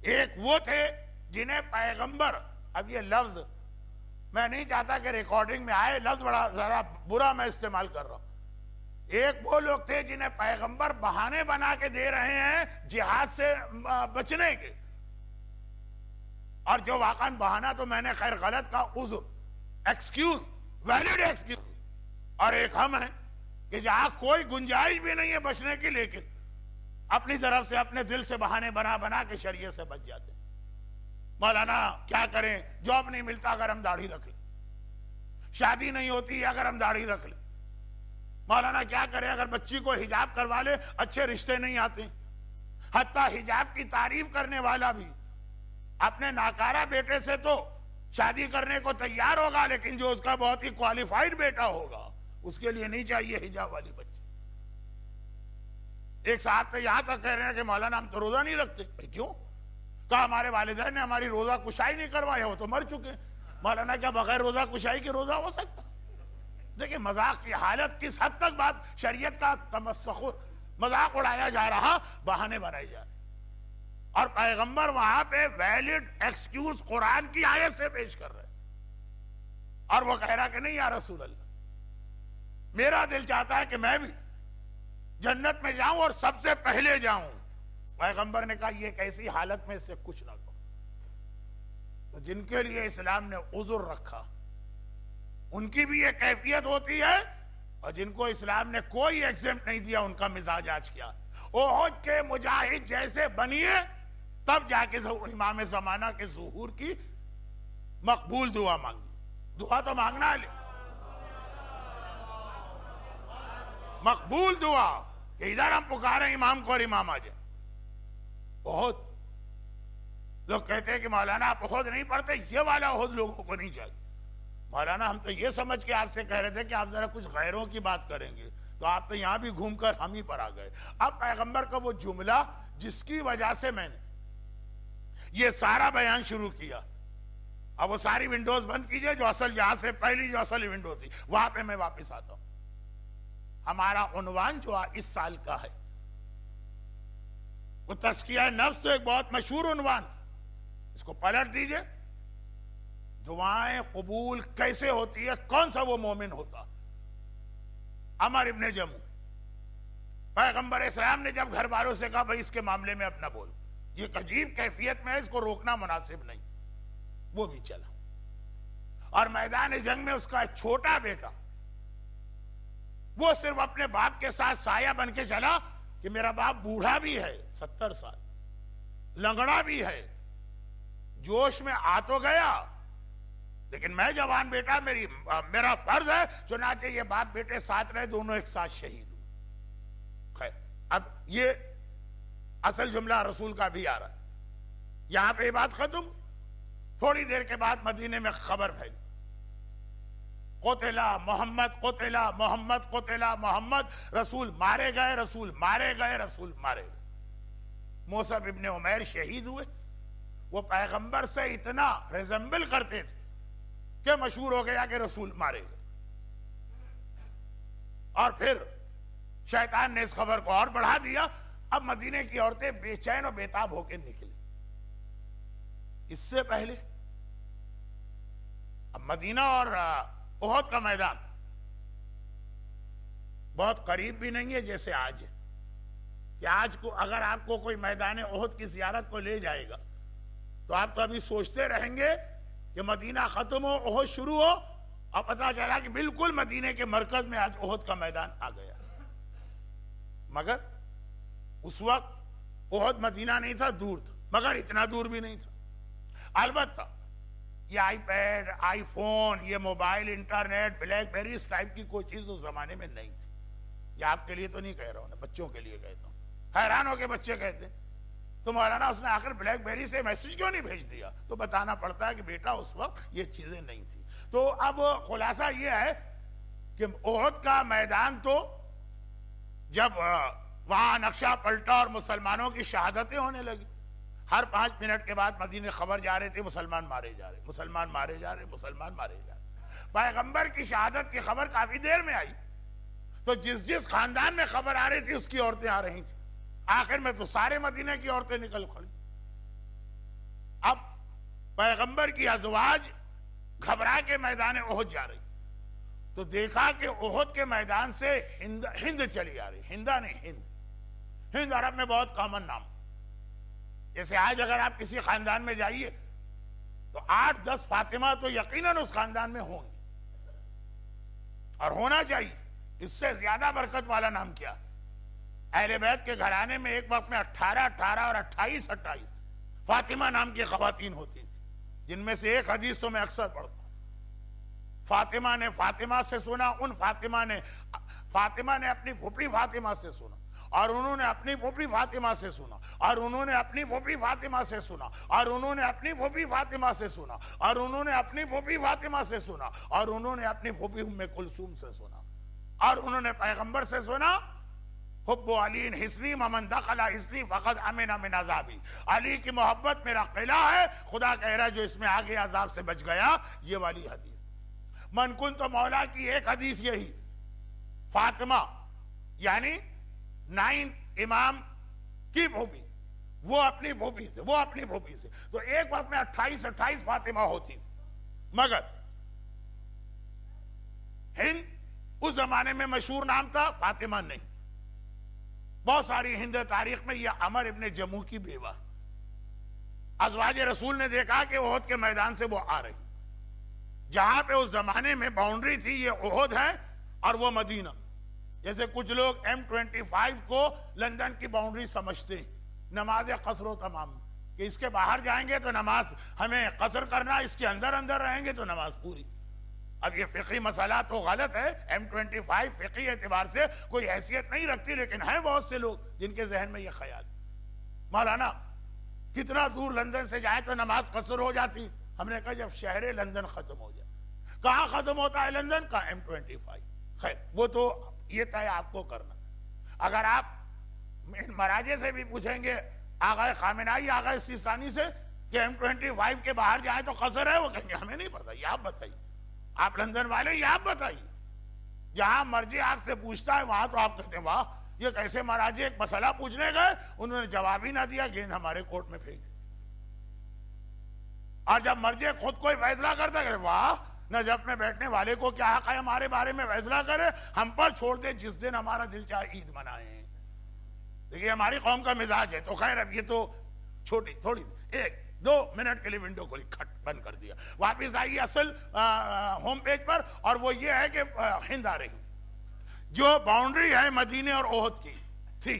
ایک وہ تھے جنہیں پیغمبر, اب یہ لفظ میں نہیں چاہتا کہ ریکارڈنگ میں آئے, لفظ بڑا ذرا برا میں استعمال کر رہا ہوں. ایک وہ لوگ تھے جنہیں پیغمبر بہانے بنا کے دے رہے ہیں جہاد سے بچنے کے, اور جو واقعاً بہانہ تو میں نے خیر غلط کہا, عذر, ایکسکیوز, ویلڈ ایکسکیوز. اور ایک ہم ہیں کہ جہاں کوئی گنجائش بھی نہیں ہے بچنے کی, لیکن اپنی طرف سے اپنے دل سے بہانے بنا بنا کے شریعت سے بچ جاتے ہیں. مولانا کیا کریں, جاب نہیں ملتا اگر ہم داڑھی رکھ لیں, شادی نہیں ہوتی اگر ہم داڑھی رکھ لیں. مولانا کیا کریں اگر بچی کو حجاب کروا لے, اچھے رشتے نہیں آتے. حتیٰ حجاب کی تعریف کرنے والا بھی اپنے ناکارہ بیٹے سے تو شادی کرنے کو تیار ہوگا, لیکن جو اس کا بہت ہی کوالیفائڈ بیٹا ہوگا اس کے لیے نہیں چاہیے حجاب والی بچی. ایک صاحب تو یہاں تک کہہ رہے ہیں کہ مولانا ہم تو روزہ نہیں رکھتے. کیوں؟ کہا ہمارے والدین نے ہماری روزہ کشائی نہیں کروایا, وہ تو مر چکے. مولانا کیا بغیر روزہ کشائی کے روزہ ہو سکتا؟ دیکھیں مذاق کی حالت کس حد تک بات شریعت کا تمسخر, مذاق اڑایا جا رہا, بہانے بنائے جا رہے. اور پیغمبر وہاں پہ ویلڈ ایکسکیوز قرآن کی آیت سے پیش کر رہے, اور وہ کہہ رہا کہ نہیں یا رسول اللہ, میرا دل چاہتا ہے کہ میں بھی جنت میں جاؤں اور سب سے پہلے جاؤں. پیغمبر نے کہا یہ کیسی حالت میں اس سے کچھ نہ کہو. تو جن کے لیے اسلام نے عذر رکھا ان کی بھی یہ کیفیت ہوتی ہے, اور جن کو اسلام نے کوئی ایگزمپٹ نہیں دیا ان کا مزاج آج کیا. احد کے مجاہد جیسے بنیے تب جا کے امام زمانہ کے ظہور کی مقبول دعا مانگی. دعا تو مانگنا ہے, مقبول دعا کہ ادھر ہم پکاریں امام کو اور امام آ جائے. احد لوگ کہتے ہیں کہ مولانا آپ احد نہیں پڑھتے, یہ والا احد لوگوں کو نہیں چاہیے. مولانا ہم تو یہ سمجھ کے آپ سے کہہ رہے تھے کہ آپ ذرا کچھ غیروں کی بات کریں گے, تو آپ تو یہاں بھی گھوم کر ہم ہی پر آ گئے. اب پیغمبر کا وہ جملہ جس کی وجہ سے میں نے یہ سارا بیان شروع کیا, اب وہ ساری ونڈوز بند کیجئے, جو اصل یہاں سے پہلی جو اصل ونڈو تھی وہاں پہ میں واپس آتا ہوں. ہمارا عنوان جو اس سال کا ہے وہ تزکیہ نفس, تو ایک بہت مشہور عنوان, اس کو پلٹ دیجئے. دعائیں قبول کیسے ہوتی ہے, کون سا وہ مومن ہوتا؟ عمر ابن جمو, پیغمبر اسلام نے جب گھر والوں سے کہا بھئی اس کے معاملے میں اپنا بول, یہ ایک عجیب کیفیت میں ہے, اس کو روکنا مناسب نہیں, وہ بھی چلا. اور میدان جنگ میں اس کا ایک چھوٹا بیٹا, وہ صرف اپنے باپ کے ساتھ سایہ بن کے چلا کہ میرا باپ بوڑھا بھی ہے 70 سال, لنگڑا بھی ہے, جوش میں آ تو گیا, لیکن میں جوان بیٹا, میرا فرض ہے, چنانچہ یہ باپ بیٹے ساتھ رہے, دونوں ایک ساتھ شہید ہوئے. خیر, اب یہ اصل جملہ رسول کا بھی آ رہا ہے. یہاں پہ یہ بات ختم. تھوڑی دیر کے بعد مدینے میں خبر پھیلی, قتلا محمد, قتلا محمد, قتلا محمد, رسول مارے گئے, رسول مارے گئے, رسول مارے گئے. موسیٰ ابن عمیر شہید ہوئے. وہ پیغمبر سے اتنا ریزمبل کرتے تھے کہ مشہور ہو گیا کہ رسول مارے گئے. اور پھر شیطان نے اس خبر کو اور بڑھا دیا. اب مدینے کی عورتیں بے چین اور بے تاب ہو کے نکلی. اس سے پہلے اب مدینہ اور احد کا میدان بہت قریب بھی نہیں ہے جیسے آج ہے, کہ آج کو اگر آپ کو کوئی میدان احد کی زیارت کو لے جائے گا تو آپ تو ابھی سوچتے رہیں گے کہ مدینہ ختم ہو احد شروع ہو, اور پتہ چلا کہ بالکل مدینے کے مرکز میں آج احد کا میدان آ گیا. مگر اس وقت احد مدینہ نہیں تھا، دور تھا، مگر اتنا دور بھی نہیں تھا۔ البتہ یہ آئی پیڈ، آئی فون، یہ موبائل، انٹرنیٹ، بلیک بیری اس ٹائپ کی کوئی چیز اس زمانے میں نہیں تھی۔ یہ آپ کے لیے تو نہیں کہہ رہا ہوں، بچوں کے لیے کہتا ہوں۔ حیران ہو کے بچے کہتے ہیں تو مولانا اس نے آخر بلیک بیری سے میسج کیوں نہیں بھیج دیا؟ تو بتانا پڑتا ہے کہ بیٹا اس وقت یہ چیزیں نہیں تھی۔ تو اب خلاصہ یہ ہے کہ احد کا میدان تو جب وہاں نقشہ پلٹا اور مسلمانوں کی شہادتیں ہونے لگی، ہر 5 منٹ کے بعد مدینے خبر جا رہے تھے مسلمان مارے جا رہے، مسلمان مارے جا رہے، مسلمان مارے جا رہے۔ پیغمبر کی شہادت کی خبر کافی دیر میں آئی، تو جس خاندان میں خبر آ رہی تھی اس کی عورتیں آ رہی تھیں، آخر میں تو سارے مدینے کی عورتیں نکل کھڑی۔ اب پیغمبر کی ازواج گھبرا کے میدان احد جا رہی، تو دیکھا کہ احد کے میدان سے ہند چلی آ رہی، ہندا نہیں ہند۔ ہند عرب میں بہت کامن نام، جیسے آج اگر آپ کسی خاندان میں جائیے تو 8-10 فاطمہ تو یقیناً اس خاندان میں ہوں گے، اور ہونا چاہیے۔ اس سے زیادہ برکت والا نام کیا؟ اہل بیت کے گھرانے میں ایک وقت میں 18 اور 28 فاطمہ نام کی خواتین ہوتی تھی، جن میں سے ایک حدیث تو میں اکثر پڑھتا ہوں۔ فاطمہ نے فاطمہ سے سنا، ان فاطمہ نے اپنی پھوپھی فاطمہ سے سنا، اور انہوں نے اپنی پھوپھی فاطمہ سے سنا، اور انہوں نے اپنی پھوپھی فاطمہ سے سنا، اور انہوں نے اپنی پھوپھی فاطمہ سے سنا، اور انہوں نے اپنی پھوپھی فاطمہ سے سنا، اور انہوں نے اپنی پھوپھی ام کلثوم سے سنا، اور انہوں نے پیغمبر سے سنا حب علی حصنی ممن دخل حصنی فقد امن من عذابی۔ علی کی محبت میرا قلعہ ہے، خدا کہہ رہا ہے جو اس میں آگے عذاب سے بچ گیا، یہ والی حدیث۔ من کن تو مولا کی ایک حدیث یہی، فاطمہ یعنی 9 امام کی پھوپھی، وہ اپنی پھوپھی سے، تو ایک وقت میں 28 فاطمہ ہوتی تھی، مگر ہند اس زمانے میں مشہور نام تھا، فاطمہ نہیں۔ بہت ساری ہند تاریخ میں یہ عمر ابن جموح کی بیوہ، ازواج رسول نے دیکھا کہ احد کے میدان سے وہ آ رہی، جہاں پہ اس زمانے میں باؤنڈری تھی یہ احد ہے اور وہ مدینہ۔ جیسے کچھ لوگ M25 کو لندن کی باؤنڈری سمجھتے ہیں، نماز قصر و تمام، کہ اس کے باہر جائیں گے تو نماز ہمیں قصر کرنا، اس کے اندر رہیں گے تو نماز پوری۔ اب یہ فقہی مسئلہ تو غلط ہے، M25 فقہی اعتبار سے کوئی حیثیت نہیں رکھتی، لیکن ہیں بہت سے لوگ جن کے ذہن میں یہ خیال، مولانا کتنا دور لندن سے جائے تو نماز قصر ہو جاتی۔ ہم نے کہا جب شہر لندن ختم ہو جائے، کہاں ختم ہوتا ہے لندن کا؟ M25۔ خیر وہ تو یہ طے آپ کو کرنا۔ اگر آپ مراجع سے بھی پوچھیں گے، آغا خامنائی، آغا سیستانی سے، کہ M25 کے باہر جائیں تو قصر ہے، وہ کہیں گے ہمیں نہیں پتا، یہ آپ بتائیے، آپ لندن والے، یہ آپ بتائیے۔ جہاں مرجع آپ سے پوچھتا ہے وہاں تو آپ کہتے ہیں واہ یہ کیسے مراجع ایک مسئلہ پوچھنے گئے، انہوں نے جواب ہی نہ دیا، گیند ہمارے کورٹ میں پھینک دی۔ اور جب مرجع خود کوئی فیصلہ کرتا ہے، واہ نجف میں بیٹھنے والے کو کیا حق ہے ہمارے بارے میں فیصلہ کرے، ہم پر چھوڑ دے جس دن ہمارا دل چاہے عید منائیں۔ دیکھیے ہماری قوم کا مزاج ہے۔ تو خیر اب یہ تو چھوٹی تھوڑی 1-2 منٹ کے لیے ونڈو کو کھٹ بند کر دیا۔ واپس آئیے اصل ہوم پیج پر، اور وہ یہ ہے کہ ہند آ رہی جو باؤنڈری ہے مدینے اور احد کی تھی،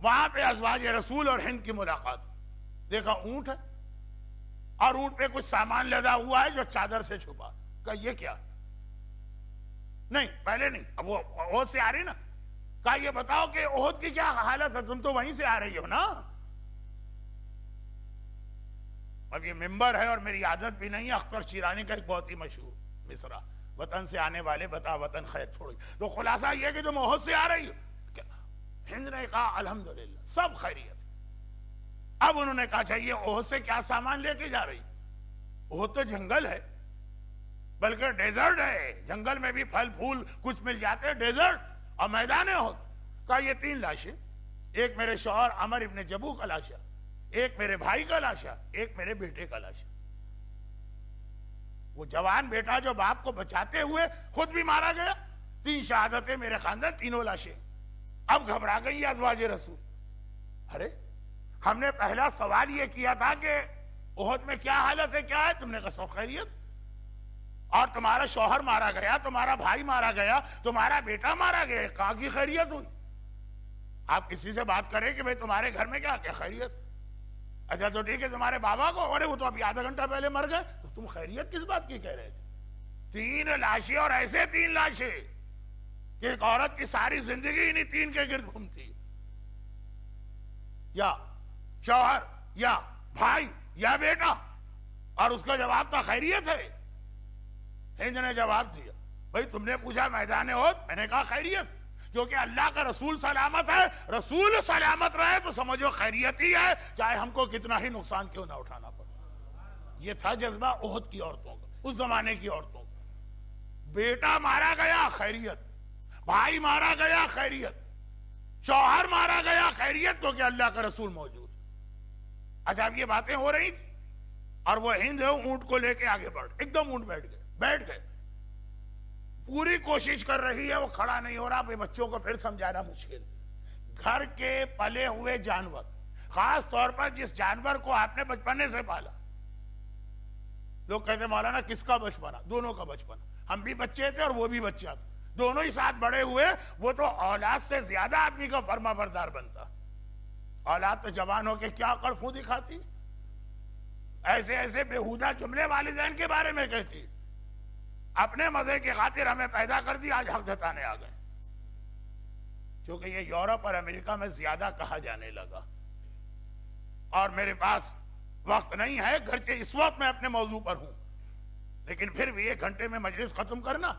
وہاں پہ ازواج رسول اور ہند کی ملاقات۔ دیکھا اونٹ ہے اور اونٹ پہ کچھ سامان لدا ہوا ہے جو چادر سے چھپا، کہا یہ کیا؟ نہیں پہلے نہیں، اب وہ احد سے آ رہی نا، کہا یہ بتاؤ کہ احد کی کیا حالت ہے، تم تو وہیں سے آ رہی ہو نا۔ اب یہ ممبر ہے اور میری عادت بھی نہیں ہے، اختر شیرانی کا ایک بہت ہی مشہور مصرع، وطن سے آنے والے بتا وطن خیر چھوڑی۔ تو خلاصہ یہ کہ تم احد سے آ رہی ہو، ہند نے کہا الحمدللہ سب خیریت۔ اب انہوں نے کہا چاہیے احد سے کیا سامان لے کے جا رہی؟ احد تو جنگل ہے، بلکہ ڈیزرٹ ہے، جنگل میں بھی پھل پھول کچھ مل جاتے ہیں، ڈیزرٹ اور میدان احد۔ کہا یہ 3 لاشیں، ایک میرے شوہر عمر ابن جموح کا لاشا، ایک میرے بھائی کا لاشا، ایک میرے بیٹے کا لاشا۔ وہ جوان بیٹا جو باپ کو بچاتے ہوئے خود بھی مارا گیا، 3 شہادتیں میرے خاندان، 3 لاشیں۔ اب گھبرا گئی ازواج رسول، ارے ہم نے پہلا سوال یہ کیا تھا کہ احد میں کیا حالت ہے، کیا ہے؟ تم نے کہا سب خیریت، اور تمہارا شوہر مارا گیا، تمہارا بھائی مارا گیا، تمہارا بیٹا مارا گیا، کہاں کی خیریت ہوئی؟ آپ کسی سے بات کریں کہ بھئی تمہارے گھر میں کیا خیریت؟ اچھا تو ٹھیک ہے، تمہارے بابا کو، ارے وہ تو ابھی آدھا گھنٹہ پہلے مر گئے، تو تم خیریت کس بات کی کہہ رہے تھے؟ 3 لاشیں، اور ایسے 3 لاشیں کہ ایک عورت کی ساری زندگی انہی 3 کے گرد گھومتی، یا شوہر یا بھائی یا بیٹا، اور اس کا جواب تھا خیریت ہے۔ ہند نے جواب دیا، بھئی تم نے پوچھا میدان احد، میں نے کہا خیریت، کیونکہ اللہ کا رسول سلامت ہے، رسول سلامت رہے تو سمجھو خیریت ہی ہے، چاہے ہم کو کتنا ہی نقصان کیوں نہ اٹھانا پڑے۔ یہ تھا جذبہ احد کی عورتوں کا، اس زمانے کی عورتوں کا۔ بیٹا مارا گیا، خیریت، بھائی مارا گیا، خیریت، شوہر مارا گیا، خیریت، کیونکہ اللہ کا رسول موجود۔ اچھا اب یہ باتیں ہو رہی تھی، اور وہ ہند اونٹ کو لے کے آگے بڑھ، ایک دم اونٹ بیٹھ گئے، پوری کوشش کر رہی ہے، وہ کھڑا نہیں ہو رہا۔ بچوں کو پھر سمجھانا مشکل، گھر کے پلے ہوئے جانور، خاص طور پر جس جانور کو آپ نے بچپنے سے پالا۔ لوگ کہتے مولانا کس کا بچپنا؟ دونوں کا بچپنا، ہم بھی بچے تھے اور وہ بھی بچہ تھا، دونوں ہی ساتھ بڑے ہوئے۔ وہ تو اولاد سے زیادہ آدمی کا فرما بردار بنتا، اولاد تو جوان ہو کے کیا کڑفوں دکھاتی، ایسے ایسے بیہودہ جملے والدین کے بارے میں کہتی، اپنے مزے کی خاطر ہمیں پیدا کر دی، آج حق جتانے آ گئے۔ کیونکہ یہ یورپ اور امریکہ میں زیادہ کہا جانے لگا، اور میرے پاس وقت نہیں ہے، گرچہ اس وقت میں اپنے موضوع پر ہوں، لیکن پھر بھی 1 گھنٹے میں مجلس ختم کرنا۔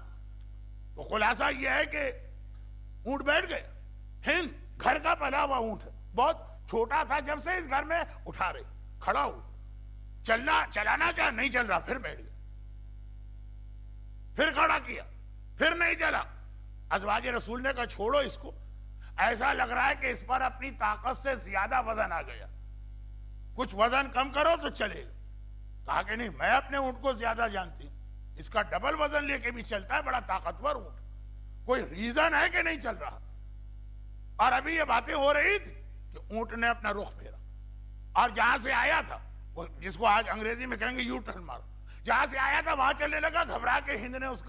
تو خلاصہ یہ ہے کہ اونٹ بیٹھ گئے، ہند گھر کا پلا ہوا اونٹ ہے، بہت چھوٹا تھا جب سے اس گھر میں، اٹھا رہے، کھڑا ہو، چلانا چاہ نہیں چل رہا، پھر بیٹھ گئے، پھر کھڑا کیا، پھر نہیں چلا۔ ازواج رسول نے کہا چھوڑو اس کو، ایسا لگ رہا ہے کہ اس پر اپنی طاقت سے زیادہ وزن آ گیا، کچھ وزن کم کرو تو چلے گا۔ کہا کہ نہیں، میں اپنے اونٹ کو زیادہ جانتی ہوں، اس کا ڈبل وزن لے کے بھی چلتا ہے، بڑا طاقتور اونٹ، کوئی ریزن ہے کہ نہیں چل رہا؟ اور ابھی یہ باتیں ہو رہی تھی کہ اونٹ نے اپنا رخ پھیرا، اور جہاں سے آیا تھا، جس کو آج انگریزی میں کہیں گے یو ٹرن مارو، جہاں سے آیا تھا وہاں چلنے لگا۔ گھبرا کے ہند نے اس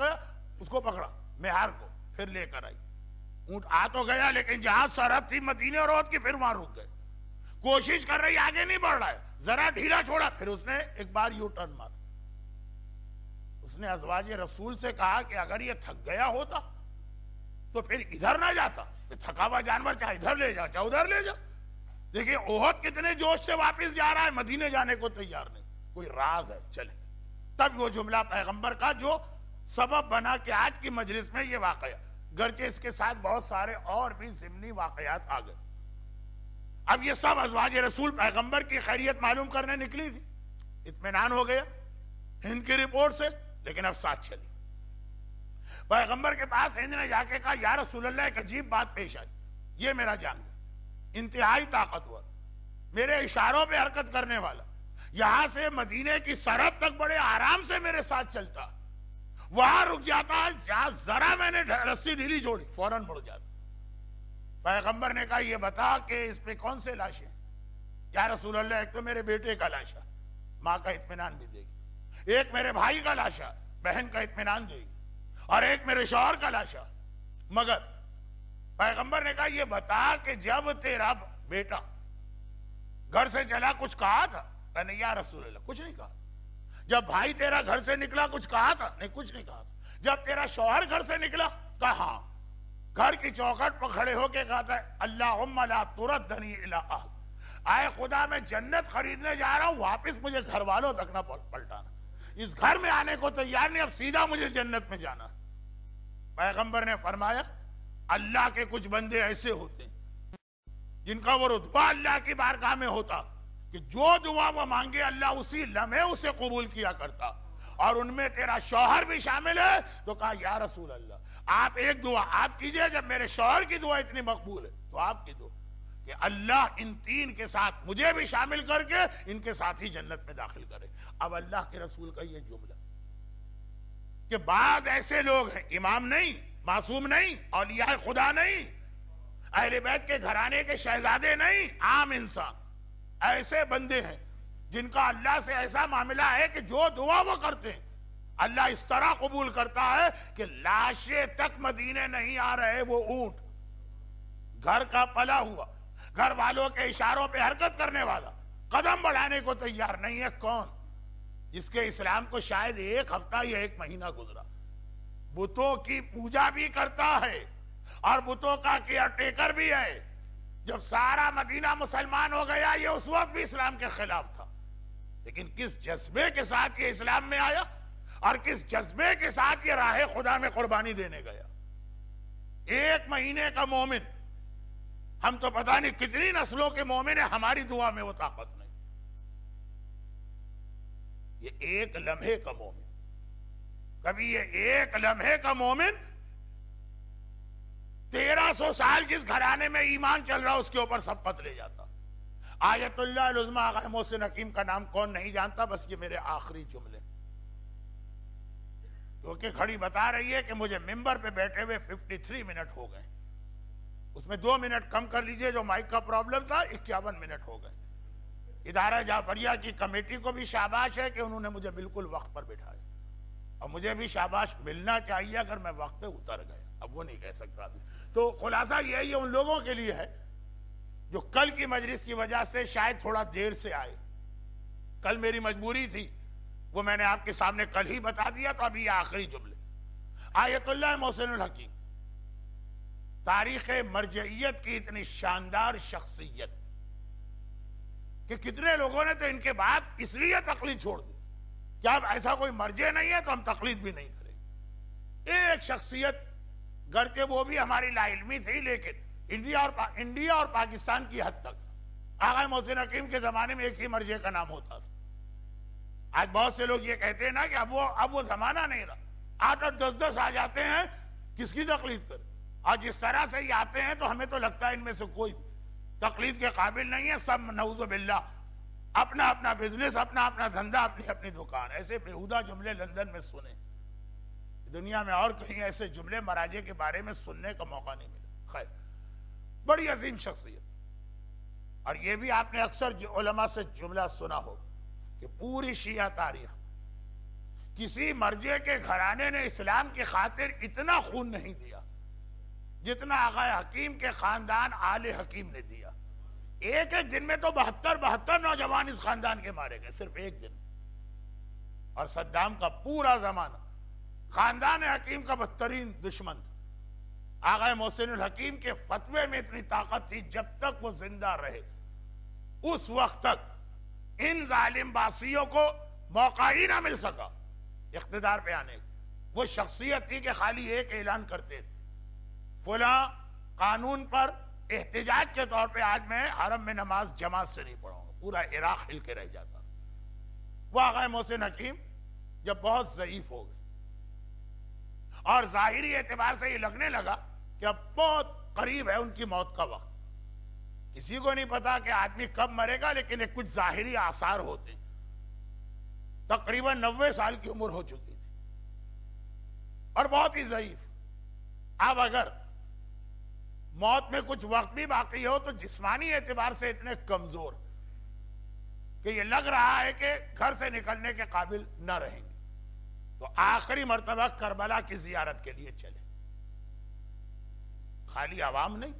کو پکڑا، مہار کو، پھر لے کر آئی۔ اونٹ آ تو گیا، لیکن جہاں سرحد تھی مدینے اور احد کی، پھر وہاں رک گئے، کوشش کر رہی، آگے نہیں بڑھ رہا ہے، ذرا ڈھیلا چھوڑا، پھر اس نے ایک بار یو ٹرن مارا۔ اس نے ازواج رسول سے کہا کہ اگر یہ تھک گیا ہوتا تو پھر ادھر نہ جاتا، تھکا ہوا جانور چاہے ادھر لے جا چاہے ادھر لے جا۔ دیکھیں احد کتنے جوش سے واپس جا رہا ہے، مدینے جانے کو تیار نہیں، کوئی راز ہے، چلے۔ تب وہ جملہ پیغمبر کا جو سبب بنا کہ آج کی مجلس میں یہ واقعہ، گرچہ اس کے ساتھ بہت سارے اور بھی ضمنی واقعات آ گئے۔ اب یہ سب ازواج رسول پیغمبر کی خیریت معلوم کرنے نکلی تھی، اطمینان ہو گیا ہند کی رپورٹ سے، لیکن اب ساتھ چلی۔ پیغمبر کے پاس ہند نے جا کے کہا یا رسول اللہ، ایک عجیب بات پیش آئی، یہ میرا جانور انتہائی طاقتور، میرے اشاروں پہ حرکت کرنے والا، یہاں سے مدینے کی سرحد تک بڑے آرام سے میرے ساتھ چلتا، وہاں رک جاتا، جہاں ذرا میں نے رسی ڈھیلی جوڑی فوراً مڑ جاتا۔ پیغمبر نے کہا یہ بتا کہ اس پہ کون سے لاشیں؟ یا رسول اللہ، ایک تو میرے بیٹے کا لاشا، ماں کا اطمینان بھی دے گی، ایک میرے بھائی کا لاشا، بہن کا اطمینان دے گی، اور ایک میرے شوہر کا لاشا۔ مگر پیغمبر نے کہا یہ بتا کہ جب تیرا بیٹا گھر سے چلا کچھ کہا تھا؟ کہا نہیں یا رسول اللہ، کچھ نہیں کہا۔ جب بھائی تیرا گھر سے نکلا کچھ کہا تھا؟ نہیں کچھ نہیں کہا تھا۔ جب تیرا شوہر گھر سے نکلا؟ کہا ہاں۔ گھر کی چوکھٹ پر کھڑے ہو کے کہا تھا اللہم لا تردنی الی اہل، آئے خدا میں جنت خریدنے جا رہا ہوں، واپس مجھے گھر والوں تک نہ پلٹانا، اس گھر میں آنے کو تیار نہیں، اب سیدھا مجھے جنت میں جانا۔ پیغمبر نے فرمایا اللہ کے کچھ بندے ایسے ہوتے ہیں جن کا وہ رتبہ اللہ کی بارگاہ میں ہوتا کہ جو دعا وہ مانگے اللہ اسی لمحے اسے قبول کیا کرتا، اور ان میں تیرا شوہر بھی شامل ہے۔ تو کہا یا رسول اللہ آپ ایک دعا آپ کیجئے، جب میرے شوہر کی دعا اتنی مقبول ہے تو آپ کی دعا کہ اللہ ان 3 کے ساتھ مجھے بھی شامل کر کے ان کے ساتھ ہی جنت میں داخل کرے۔ اب اللہ کے رسول کا یہ جملہ کہ بعض ایسے لوگ ہیں، امام نہیں، معصوم نہیں، اولیاء خدا نہیں، اہل بیت کے گھرانے کے شہزادے نہیں، عام انسان، ایسے بندے ہیں جن کا اللہ سے ایسا معاملہ ہے کہ جو دعا وہ کرتے ہیں اللہ اس طرح قبول کرتا ہے کہ لاشیں تک مدینے نہیں آ رہے وہ اونٹ گھر کا پلا ہوا، گھر والوں کے اشاروں پہ حرکت کرنے والا، قدم بڑھانے کو تیار نہیں ہے، کون؟ جس کے اسلام کو شاید ایک ہفتہ یا ایک مہینہ گزرا، بتوں کی پوجا بھی کرتا ہے اور بتوں کا کیئر ٹیکر بھی ہے۔ جب سارا مدینہ مسلمان ہو گیا، یہ اس وقت بھی اسلام کے خلاف تھا، لیکن کس جذبے کے ساتھ یہ اسلام میں آیا اور کس جذبے کے ساتھ یہ راہ خدا میں قربانی دینے گیا۔ ایک مہینے کا مومن، ہم تو پتہ نہیں کتنی نسلوں کے مومن ہیں، ہماری دعا میں وہ طاقت نہیں۔ یہ ایک لمحے کا مومن، کبھی یہ ایک لمحے کا مومن 1300 سال جس گھرانے میں ایمان چل رہا اس کے اوپر سبقت لے جاتا۔ آیت اللہ العظمیٰ آغا محسن حکیم کا نام کون نہیں جانتا؟ بس یہ میرے آخری جملے، کیونکہ کھڑی بتا رہی ہے کہ مجھے ممبر پہ بیٹھے ہوئے 53 منٹ ہو گئے، اس میں 2 منٹ کم کر لیجئے جو مائک کا پرابلم تھا، 51 منٹ ہو گئے۔ ادارہ جعفریہ کی کمیٹی کو بھی شاباش ہے کہ انہوں نے مجھے بالکل وقت پر بٹھایا، اور مجھے بھی شاباش ملنا چاہیے اگر میں وقت پہ اتر گیا، اب وہ نہیں کہہ سکتا ابھی۔ تو خلاصہ یہ ان لوگوں کے لیے ہے جو کل کی مجلس کی وجہ سے شاید تھوڑا دیر سے آئے۔ کل میری مجبوری تھی، وہ میں نے آپ کے سامنے کل ہی بتا دیا، تو ابھی یہ آخری جملے۔ آیت اللہ محسن الحکیم، تاریخ مرجعیت کی اتنی شاندار شخصیت کہ کتنے لوگوں نے تو ان کے بعد اس لیے تقلید چھوڑ دی کہ اب ایسا کوئی مرجع نہیں ہے تو ہم تقلید بھی نہیں کریں۔ ایک شخصیت، گرچہ وہ بھی ہماری لا علمی تھی، لیکن انڈیا اور پاکستان کی حد تک آغا محسن حکیم کے زمانے میں ایک ہی مرجع کا نام ہوتا تھا۔ آج بہت سے لوگ یہ کہتے ہیں نا کہ اب وہ زمانہ نہیں رہا، 8 اور 10 آ جاتے ہیں، کس کی تقلید کریں؟ اور جس طرح سے یہ آتے ہیں تو ہمیں تو لگتا ہے ان میں سے کوئی تقلید کے قابل نہیں ہے، سب نعوذ باللہ اپنا اپنا بزنس، اپنا اپنا دھندا، اپنی اپنی دکان۔ ایسے بیہودہ جملے لندن میں سنے، دنیا میں اور کہیں ایسے جملے مراجع کے بارے میں سننے کا موقع نہیں ملا۔ خیر، بڑی عظیم شخصیت، اور یہ بھی آپ نے اکثر علماء سے جملہ سنا ہو کہ پوری شیعہ تاریخ کسی مرجع کے گھرانے نے اسلام کی خاطر اتنا خون نہیں دیا جتنا آغا حکیم کے خاندان آل حکیم نے دیا۔ ایک دن میں تو 72 نوجوان اس خاندان کے مارے گئے، صرف ایک دن۔ اور صدام کا پورا زمانہ خاندان حکیم کا بدترین دشمن تھا۔ آغا محسن الحکیم کے فتوے میں اتنی طاقت تھی، جب تک وہ زندہ رہے اس وقت تک ان ظالم باسیوں کو موقع ہی نہ مل سکا اقتدار پہ آنے کی۔ وہ شخصیت تھی کہ خالی ایک اعلان کرتے تھے، فلاں قانون پر احتجاج کے طور پہ آج میں حرم میں نماز جماعت سے نہیں پڑھوں گا، پورا عراق ہل کے رہ جاتا۔ وہ آغا محسن حکیم جب بہت ضعیف ہو گئے اور ظاہری اعتبار سے یہ لگنے لگا کہ اب بہت قریب ہے ان کی موت کا وقت، کسی کو نہیں پتا کہ آدمی کب مرے گا، لیکن ایک کچھ ظاہری آثار ہوتے ہیں۔ تقریباً 90 سال کی عمر ہو چکی تھی اور بہت ہی ضعیف۔ اب اگر موت میں کچھ وقت بھی باقی ہو تو جسمانی اعتبار سے اتنے کمزور کہ یہ لگ رہا ہے کہ گھر سے نکلنے کے قابل نہ رہیں گے، تو آخری مرتبہ کربلا کی زیارت کے لیے چلے۔ خالی عوام نہیں،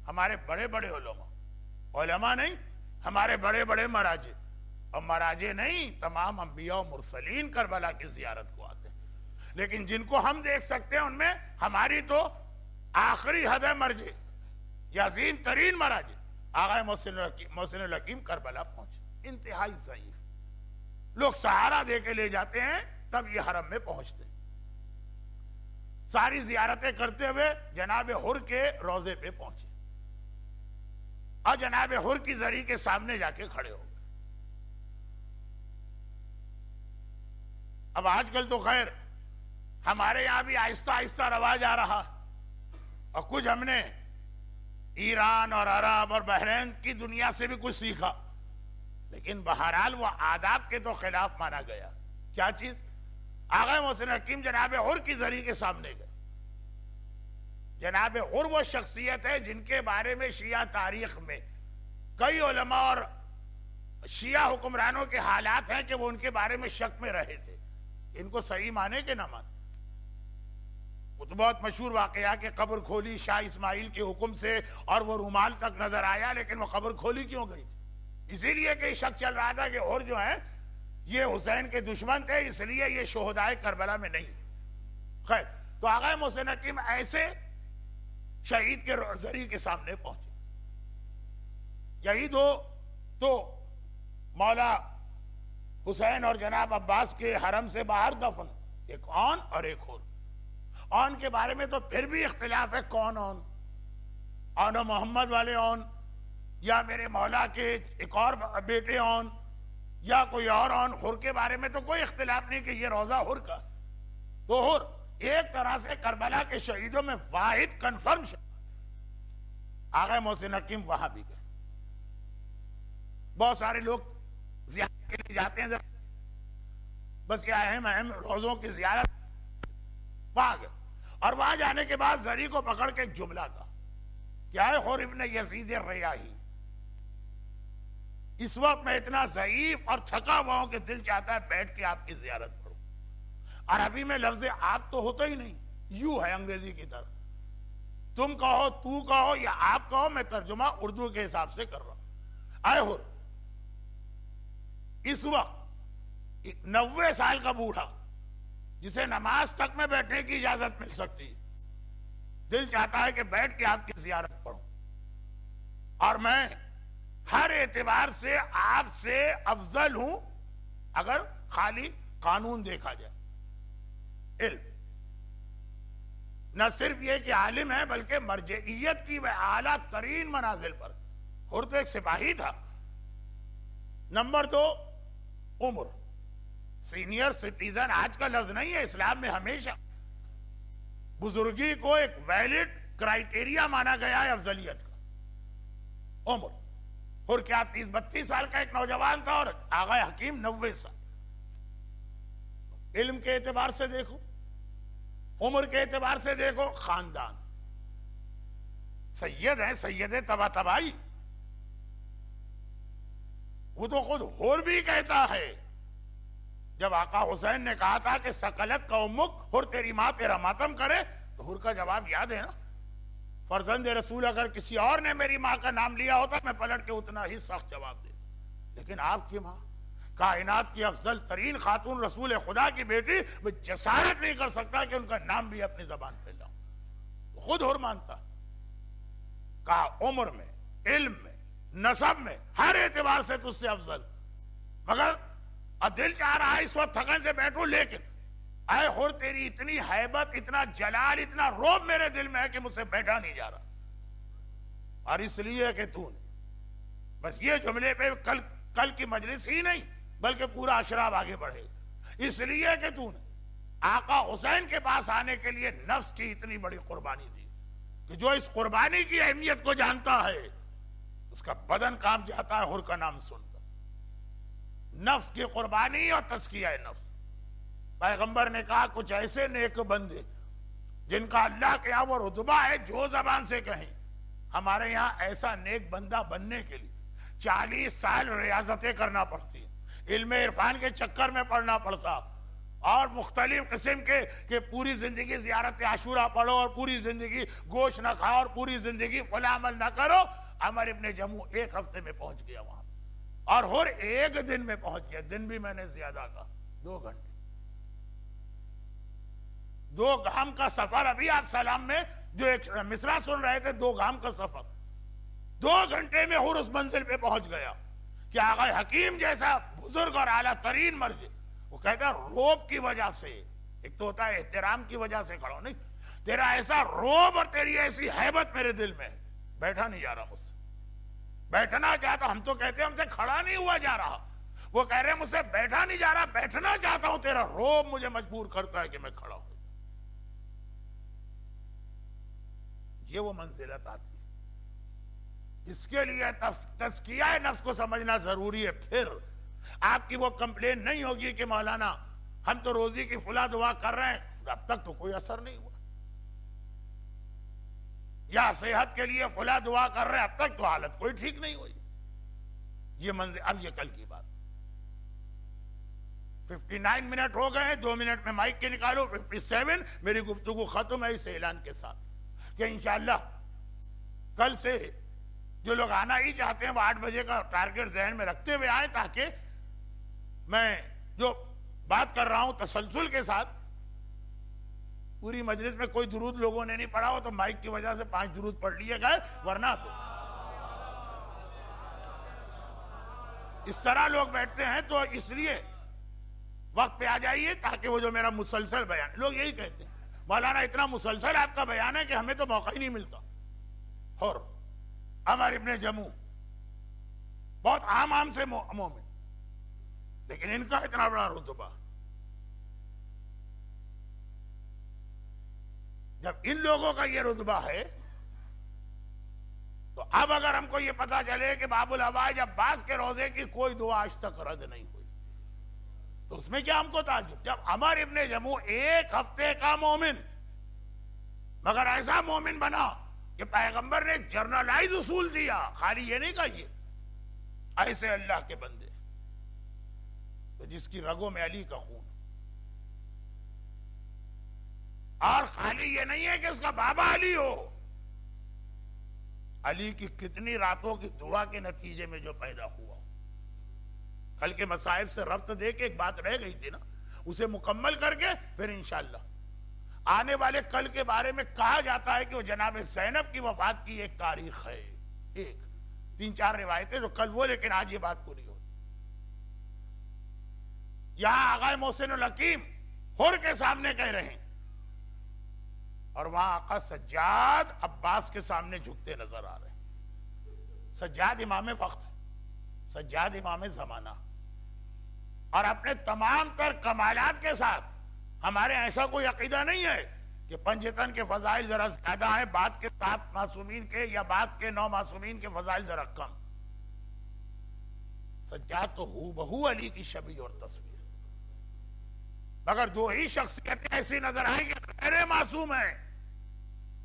ہمارے بڑے بڑے علماء نہیں، ہمارے بڑے بڑے مراجع، اور مراجع نہیں، تمام انبیاء و مرسلین کربلا کی زیارت کو آتے ہیں۔ لیکن جن کو ہم دیکھ سکتے ہیں ان میں ہماری تو آخری حد ہے مرجع، یہ عظیم ترین مراجع آغا محسن الحکیم کربلا پہنچے، انتہائی ضعیف، لوگ سہارا دے کے لے جاتے ہیں، تب یہ حرم میں پہنچتے ہیں۔ ساری زیارتیں کرتے ہوئے جناب حر کے روضے پہ پہنچے اور جناب حر کی زری کے سامنے جا کے کھڑے ہو گئے۔ اب آج کل تو خیر ہمارے یہاں بھی آہستہ آہستہ رواج آ رہا، اور کچھ ہم نے ایران اور عرب اور بحرین کی دنیا سے بھی کچھ سیکھا، لیکن بہرحال وہ آداب کے تو خلاف مانا گیا۔ کیا چیز؟ آغا محسن حکیم جناب حر کی زری کے سامنے گئے۔ جناب حر وہ شخصیت ہے جن کے بارے میں شیعہ تاریخ میں کئی علماء اور شیعہ حکمرانوں کے حالات ہیں کہ وہ ان کے بارے میں شک میں رہے تھے، ان کو صحیح مانے کہ نہ مانے۔ وہ تو بہت مشہور واقعہ کہ قبر کھولی شاہ اسماعیل کے حکم سے اور وہ رومال تک نظر آیا، لیکن وہ قبر کھولی کیوں گئی تھی؟ اسی لیے کہ شک چل رہا تھا کہ اور جو ہیں یہ حسین کے دشمن تھے، اس لیے یہ شہدائے کربلا میں نہیں۔ خیر، تو آغا محسن حکیم ایسے شہید کے زری کے سامنے پہنچے۔ یہی دو تو مولا حسین اور جناب عباس کے حرم سے باہر دفن، ایک آن اور ایک اور۔ آن کے بارے میں تو پھر بھی اختلاف ہے، کون آن و محمد والے آن، یا میرے مولا کے ایک اور بیٹے آن، یا کوئی اور آن۔ حر کے بارے میں تو کوئی اختلاف نہیں کہ یہ روضہ حر کا۔ تو حر ایک طرح سے کربلا کے شہیدوں میں واحد کنفرم آغا محسن حکیم وہاں بھی گئے۔ بہت سارے لوگ زیارت کے لیے جاتے ہیں، بس یہ اہم روزوں کی زیارت وہاں گئے، اور وہاں جانے کے بعد زری کو پکڑ کے ایک جملہ کہا، کیا ہے حر ابن یزید الریاحی، اس وقت میں اتنا ضعیف اور تھکا ہوا ہوں کہ دل چاہتا ہے بیٹھ کے آپ کی زیارت پڑھوں۔ عربی میں لفظ آپ تو ہوتا ہی نہیں، یو ہے انگریزی کی طرح، تم کہو، تو کہو یا آپ کہو، میں ترجمہ اردو کے حساب سے کر رہا ہوں۔ اے حر، اس وقت 90 سال کا بوڑھا جسے نماز تک میں بیٹھنے کی اجازت مل سکتی، دل چاہتا ہے کہ بیٹھ کے آپ کی زیارت پڑھوں، اور میں ہر اعتبار سے آپ سے افضل ہوں اگر خالی قانون دیکھا جائے، علم، نہ صرف یہ کہ عالم ہے بلکہ مرجعیت کی وہ اعلیٰ ترین منازل پر۔ اور تو ایک سپاہی تھا۔ نمبر 2، عمر، سینئر سٹیزن آج کا لفظ نہیں ہے، اسلام میں ہمیشہ بزرگی کو ایک ویلڈ کرائیٹیریا مانا گیا ہے افضلیت کا۔ عمر، اور کیا 30-32 سال کا ایک نوجوان تھا، اور آغا حکیم 90 سال۔ علم کے اعتبار سے دیکھو، عمر کے اعتبار سے دیکھو، خاندان، سید ہیں، سید طباطبائی۔ وہ تو خود حر بھی کہتا ہے، جب آقا حسین نے کہا تھا کہ سقلت قومک، حر تیری ماں تیرا ماتم کرے، تو حر کا جواب یاد ہے نا، فرزند رسول اگر کسی اور نے میری ماں کا نام لیا ہوتا میں پلٹ کے اتنا ہی سخت جواب دے، لیکن آپ کی ماں کائنات کی افضل ترین خاتون رسول خدا کی بیٹی، وہ جسارت نہیں کر سکتا کہ ان کا نام بھی اپنی زبان پہ لاؤں، خود حر مانتا۔ کہا عمر میں، علم میں، نسب میں، ہر اعتبار سے تجھ سے افضل، مگر دل چاہ رہا ہے اس وقت تھکن سے بیٹھوں، لیکن اے حر تیری اتنی حیبت، اتنا جلال، اتنا روب میرے دل میں ہے کہ مجھ سے بیٹھا نہیں جا رہا، اور اس لیے کہ تو نے بس یہ جملے پہ کل کی مجلس ہی نہیں بلکہ پورا اشراف آگے بڑھے، اس لیے کہ تو نے آقا حسین کے پاس آنے کے لیے نفس کی اتنی بڑی قربانی دی کہ جو اس قربانی کی اہمیت کو جانتا ہے اس کا بدن کام جاتا ہے حر کا نام سن کر۔ نفس کی قربانی اور تزکیہ نفس، پیغمبر نے کہا کچھ ایسے نیک بندے جن کا اللہ کے یہاں وہ رتبہ ہے جو زبان سے کہیں، ہمارے یہاں ایسا نیک بندہ بننے کے لیے 40 سال ریاضتیں کرنا پڑتی، علم عرفان کے چکر میں پڑھنا پڑتا، اور مختلف قسم کے کہ پوری زندگی زیارت عاشورہ پڑھو، اور پوری زندگی گوشت نہ کھاؤ، اور پوری زندگی فلاں عمل نہ کرو۔ عمر ابن جموع 1 ہفتے میں پہنچ گیا وہاں، اور حر 1 دن میں پہنچ گیا، دن بھی میں نے زیادہ کہا، 2 گھنٹے، 2 گام کا سفر۔ ابھی آپ سلام میں جو ایک مصرع سن رہے تھے، 2 گام کا سفر، 2 گھنٹے میں حر اس منزل پہ پہنچ گیا کہ آغا حکیم جیسا بزرگ اور اعلیٰ ترین مرد، وہ کہتا ہے روب کی وجہ سے، ایک تو ہوتا ہے احترام کی وجہ سے کھڑا ہو، نہیں، تیرا ایسا روب اور تیری ایسی حیبت میرے دل میں ہے، بیٹھا نہیں جا رہا مجھ سے، بیٹھنا چاہتا، ہم تو کہتے ہیں ہم سے کھڑا نہیں ہوا جا رہا، وہ کہہ رہے ہیں مجھ سے بیٹھا نہیں جا رہا، بیٹھنا چاہتا ہوں، تیرا روب مجھے مجبور کرتا ہے کہ میں کھڑا ہوں۔ یہ وہ منزلت آتی ہے جس کے لیے تزکیہ نفس کو سمجھنا ضروری ہے۔ پھر آپ کی وہ کمپلین نہیں ہوگی کہ مولانا ہم تو روزی کی فلاں دعا کر رہے ہیں، اب تک تو کوئی اثر نہیں ہوا، یا صحت کے لیے فلاں دعا کر رہے ہیں، اب تک تو حالت کوئی ٹھیک نہیں ہوئی۔ یہ منزل، اب یہ کل کی بات، 59 منٹ ہو گئے ہیں، 2 منٹ میں مائک کے نکالو. 57 میری گفتگو ختم ہے اس اعلان کے ساتھ کہ انشاءاللہ کل سے جو لوگ آنا ہی چاہتے ہیں وہ 8 بجے کا ٹارگٹ ذہن میں رکھتے ہوئے آئیں، تاکہ میں جو بات کر رہا ہوں تسلسل کے ساتھ. پوری مجلس میں کوئی درود لوگوں نے نہیں پڑھا ہو تو مائک کی وجہ سے 5 درود پڑھ لیے گئے، ورنہ تو اس طرح لوگ بیٹھتے ہیں. تو اس لیے وقت پہ آ جائیے تاکہ وہ جو میرا مسلسل بیان، لوگ یہی کہتے ہیں مولانا اتنا مسلسل آپ کا بیان ہے کہ ہمیں تو موقع ہی نہیں ملتا. اور عمر ابن جموع بہت عام سے مومن، لیکن ان کا اتنا بڑا رتبہ. جب ان لوگوں کا یہ رتبہ ہے تو اب اگر ہم کو یہ پتا چلے کہ باب الحوائج عباس کے روزے کی کوئی دعا آج تک رد نہیں ہوئی تو اس میں کیا ہم کو تعجب. جب عمر ابن جموع 1 ہفتے کا مومن، مگر ایسا مومن بنا کہ پیغمبر نے ایک جرنلائز اصول دیا، خالی یہ نہیں کہا یہ ایسے اللہ کے بندے تو جس کی رگوں میں علی کا خون، اور خالی یہ نہیں ہے کہ اس کا بابا علی ہو، علی کی کتنی راتوں کی دعا کے نتیجے میں جو پیدا ہوا. کل کے مصائب سے ربط دے کے ایک بات رہ گئی تھی نا، اسے مکمل کر کے پھر انشاءاللہ آنے والے کل کے بارے میں کہا جاتا ہے کہ وہ جناب زینب کی وفات کی ایک تاریخ ہے. 3-4 روایتیں جو کل وہ، لیکن آج یہ بات پوری ہو. یہاں آقا محسن الحکیم حر کے سامنے کہہ رہے ہیں، اور وہاں آقا سجاد عباس کے سامنے جھکتے نظر آ رہے ہیں. سجاد امام وقت ہے، سجاد امام زمانہ، اور اپنے تمام تر کمالات کے ساتھ. ہمارے ایسا کوئی عقیدہ نہیں ہے کہ پنجتن کے فضائل ذرا زیادہ ہیں بعد کے 7 معصومین کے، یا بعد کے 9 معصومین کے فضائل ذرا کم. سجاد تو ہو بہو علی کی شبیہ اور تصویر، مگر 2 ہی شخصیتیں ایسی نظر آئیں کہ غیر معصوم ہیں،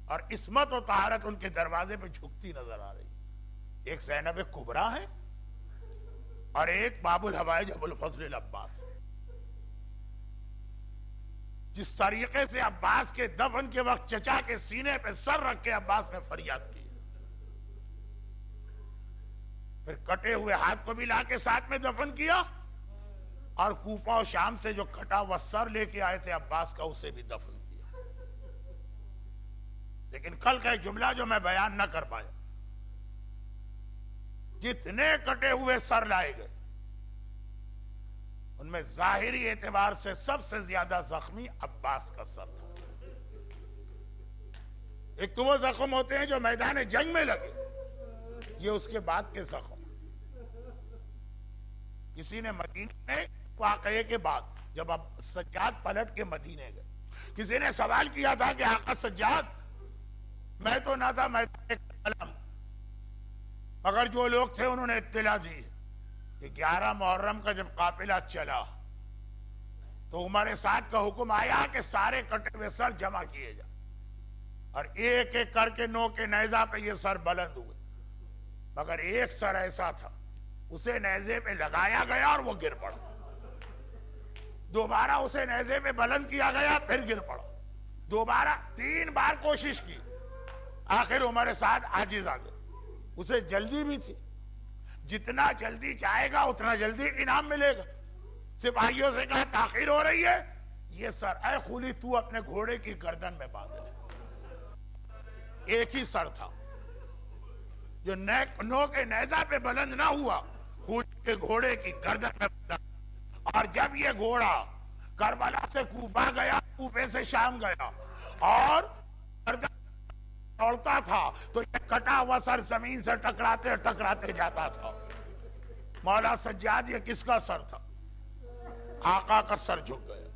اور عصمت و طہارت ان کے دروازے پہ جھکتی نظر آ رہی. ایک زینب کبریٰ ہے اور ایک باب الحوائج ابو الفضل العباس. جس طریقے سے عباس کے دفن کے وقت چچا کے سینے پہ سر رکھ کے عباس نے فریاد کی، پھر کٹے ہوئے ہاتھ کو بھی لا کے ساتھ میں دفن کیا، اور کوفہ و شام سے جو کٹا ہوا سر لے کے آئے تھے عباس کا، اسے بھی دفن کیا. لیکن کل کا ایک جملہ جو میں بیان نہ کر پایا، جتنے کٹے ہوئے سر لائے گئے ان میں ظاہری اعتبار سے سب سے زیادہ زخمی عباس کا سر تھا. ایک تو وہ زخم ہوتے ہیں جو میدان جنگ میں لگے، یہ اس کے بعد کے زخم. کسی نے مدینے میں واقعے کے بعد جب اب سجاد پلٹ کے مدینے گئے، کسی نے سوال کیا تھا کہ آقا سجاد میں تو نہ تھا، میں قلم، مگر جو لوگ تھے انہوں نے اطلاع دی کہ 11 محرم کا جب قافلہ چلا تو عمر سعد کا حکم آیا کہ سارے کٹے ہوئے سر جمع کیے جائیں، اور ایک ایک کر کے 9 کے نیزہ پہ یہ سر بلند ہوئے. مگر ایک سر ایسا تھا اسے نیزے پہ لگایا گیا اور وہ گر پڑا، دوبارہ اسے نیزے پہ بلند کیا گیا پھر گر پڑا، دوبارہ 3 بار کوشش کی، آخر عمر سعد عاجز آ گئے. اسے جلدی بھی تھی، جتنا جلدی جائے گا اتنا جلدی انعام ملے گا. سپاہیوں سے کہا تاخیر ہو رہی ہے، یہ سر اے خولی تو اپنے گھوڑے کی گردن میں باندھ لے. ایک ہی سر تھا جو 9 کے نیزہ پہ بلند نہ ہوا، خولی کے گھوڑے کی گردن میں بلند. اور جب یہ گھوڑا کربلا سے کوفہ گیا، کوفے سے شام گیا، اور گردن دوڑتا تھا تو یہ کٹا ہوا سر زمین سے ٹکراتے ٹکراتے جاتا تھا. مولا سجاد یہ کس کا سر تھا؟ آقا کا سر جھک گیا.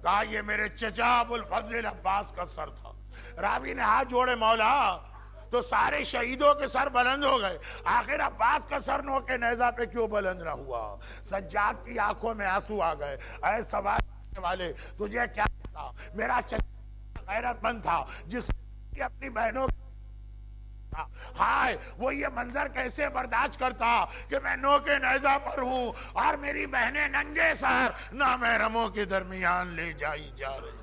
کہا یہ میرے چچا ابو الفضل العباس کا سر تھا. راوی نے ہاتھ جوڑے، مولا تو سارے شہیدوں کے سر بلند ہو گئے، آخر عباس کا سر 9 کے نیزہ پہ کیوں بلند نہ ہوا؟ سجاد کی آنکھوں میں آنسو آ گئے. اے سوال کرنے والے، تجھے کیا پتا؟ میرا چچا غیرت مند تھا، جس نے اپنی بہنوں تھا، ہائے وہ یہ منظر کیسے برداشت کرتا کہ میں نوکے نیزہ پر ہوں اور میری بہنیں ننگے سر نامحرموں کے درمیان لے جائی جا رہی.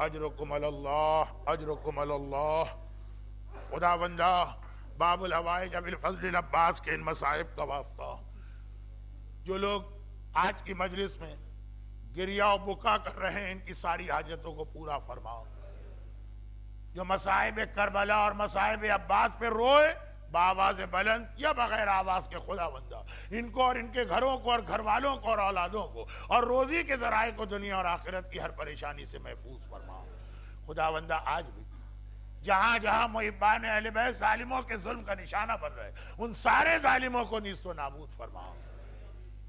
اجرکم اللہ، اجرکم اللہ. خدا بندہ باب الحوائج ابی الفضل العباس کے ان مصائب کا واسطہ جو لوگ آج کی مجلس میں گریہ و بکا کر رہے ہیں، ان کی ساری حاجتوں کو پورا فرماؤ. جو مصائب کربلا اور مصائب عباس پہ روئے بآواز بلند یا بغیر آواز کے، خدا بندہ ان کو اور ان کے گھروں کو اور گھر والوں کو اور اولادوں کو اور روزی کے ذرائع کو دنیا اور آخرت کی ہر پریشانی سے محفوظ فرماؤ. خدا بندہ آج بھی جہاں جہاں محبان اہل بیت ظالموں کے ظلم کا نشانہ بن رہے ان سارے ظالموں کو نیست و نابود فرماؤ.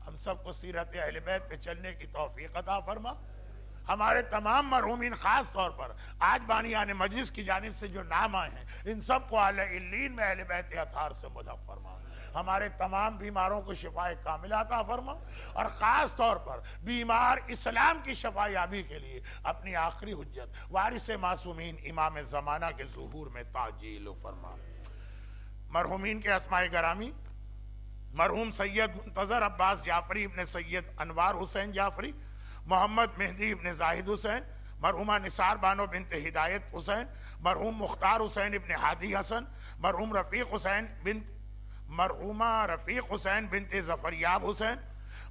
ہم سب کو سیرت اہل بیت پہ چلنے کی توفیق عطا فرما. ہمارے تمام مرحومین خاص طور پر آج بانیان مجلس کی جانب سے جو نام آئے ہیں ان سب کو اعلی علیین میں اہل بیت اطہار سے مدد فرما. ہمارے تمام بیماروں کو شفائے کاملہ عطا فرما اور خاص طور پر بیمار اسلام کی شفا یابی کے لیے اپنی آخری حجت وارث معصومین امام زمانہ کے ظہور میں تعجیل فرما. مرحومین کے اسماء گرامی مرحوم سید منتظر عباس جعفری ابن سید انوار حسین جعفری، محمد مہدی ابن زاہد حسین، مرحومہ نثار بانو بنت ہدایت حسین، مرحوم مختار حسین ابن ہادی حسن، مرحوم مرحومہ رفیق حسین بنت ظفریاب حسین،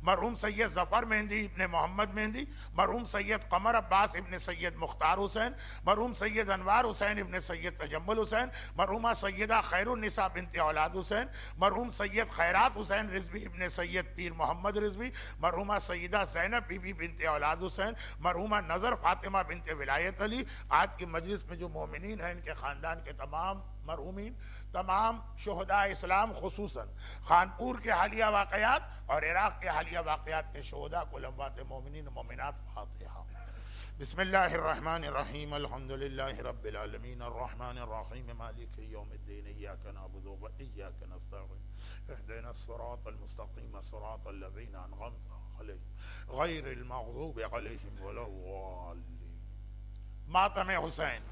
مرحوم سید ظفر مہندی ابن محمد مہندی، مرحوم سید قمر عباس ابن سید مختار حسین، مرحوم سید انوار حسین ابن سید تجمل حسین، مرحومہ سیدہ خیر النساء بنت اولاد حسین، مرحوم سید خیرات حسین رضوی ابن سید پیر محمد رضوی، مرحومہ سیدہ زینب بی بی بنت اولاد حسین، مرحومہ نظر فاطمہ بنت ولایت علی. آج کی مجلس میں جو مومنین ہیں ان کے خاندان کے تمام مرحومین، تمام شہداء اسلام خصوصاً خانپور کے حالیہ واقعات اور عراق کے حالیہ واقعات کے شہداء کو لموات مومنین و مومنات فاتحہ. بسم اللہ الرحمن الرحیم. الحمدللہ رب العالمین الرحمن الرحیم مالک یوم الدین ایاک نعبد و ایاک نستعین اهدنا الصراط المستقیم صراط الذین انعمت علیہم غیر المغضوب علیہم ولا الضالین. ماتم حسین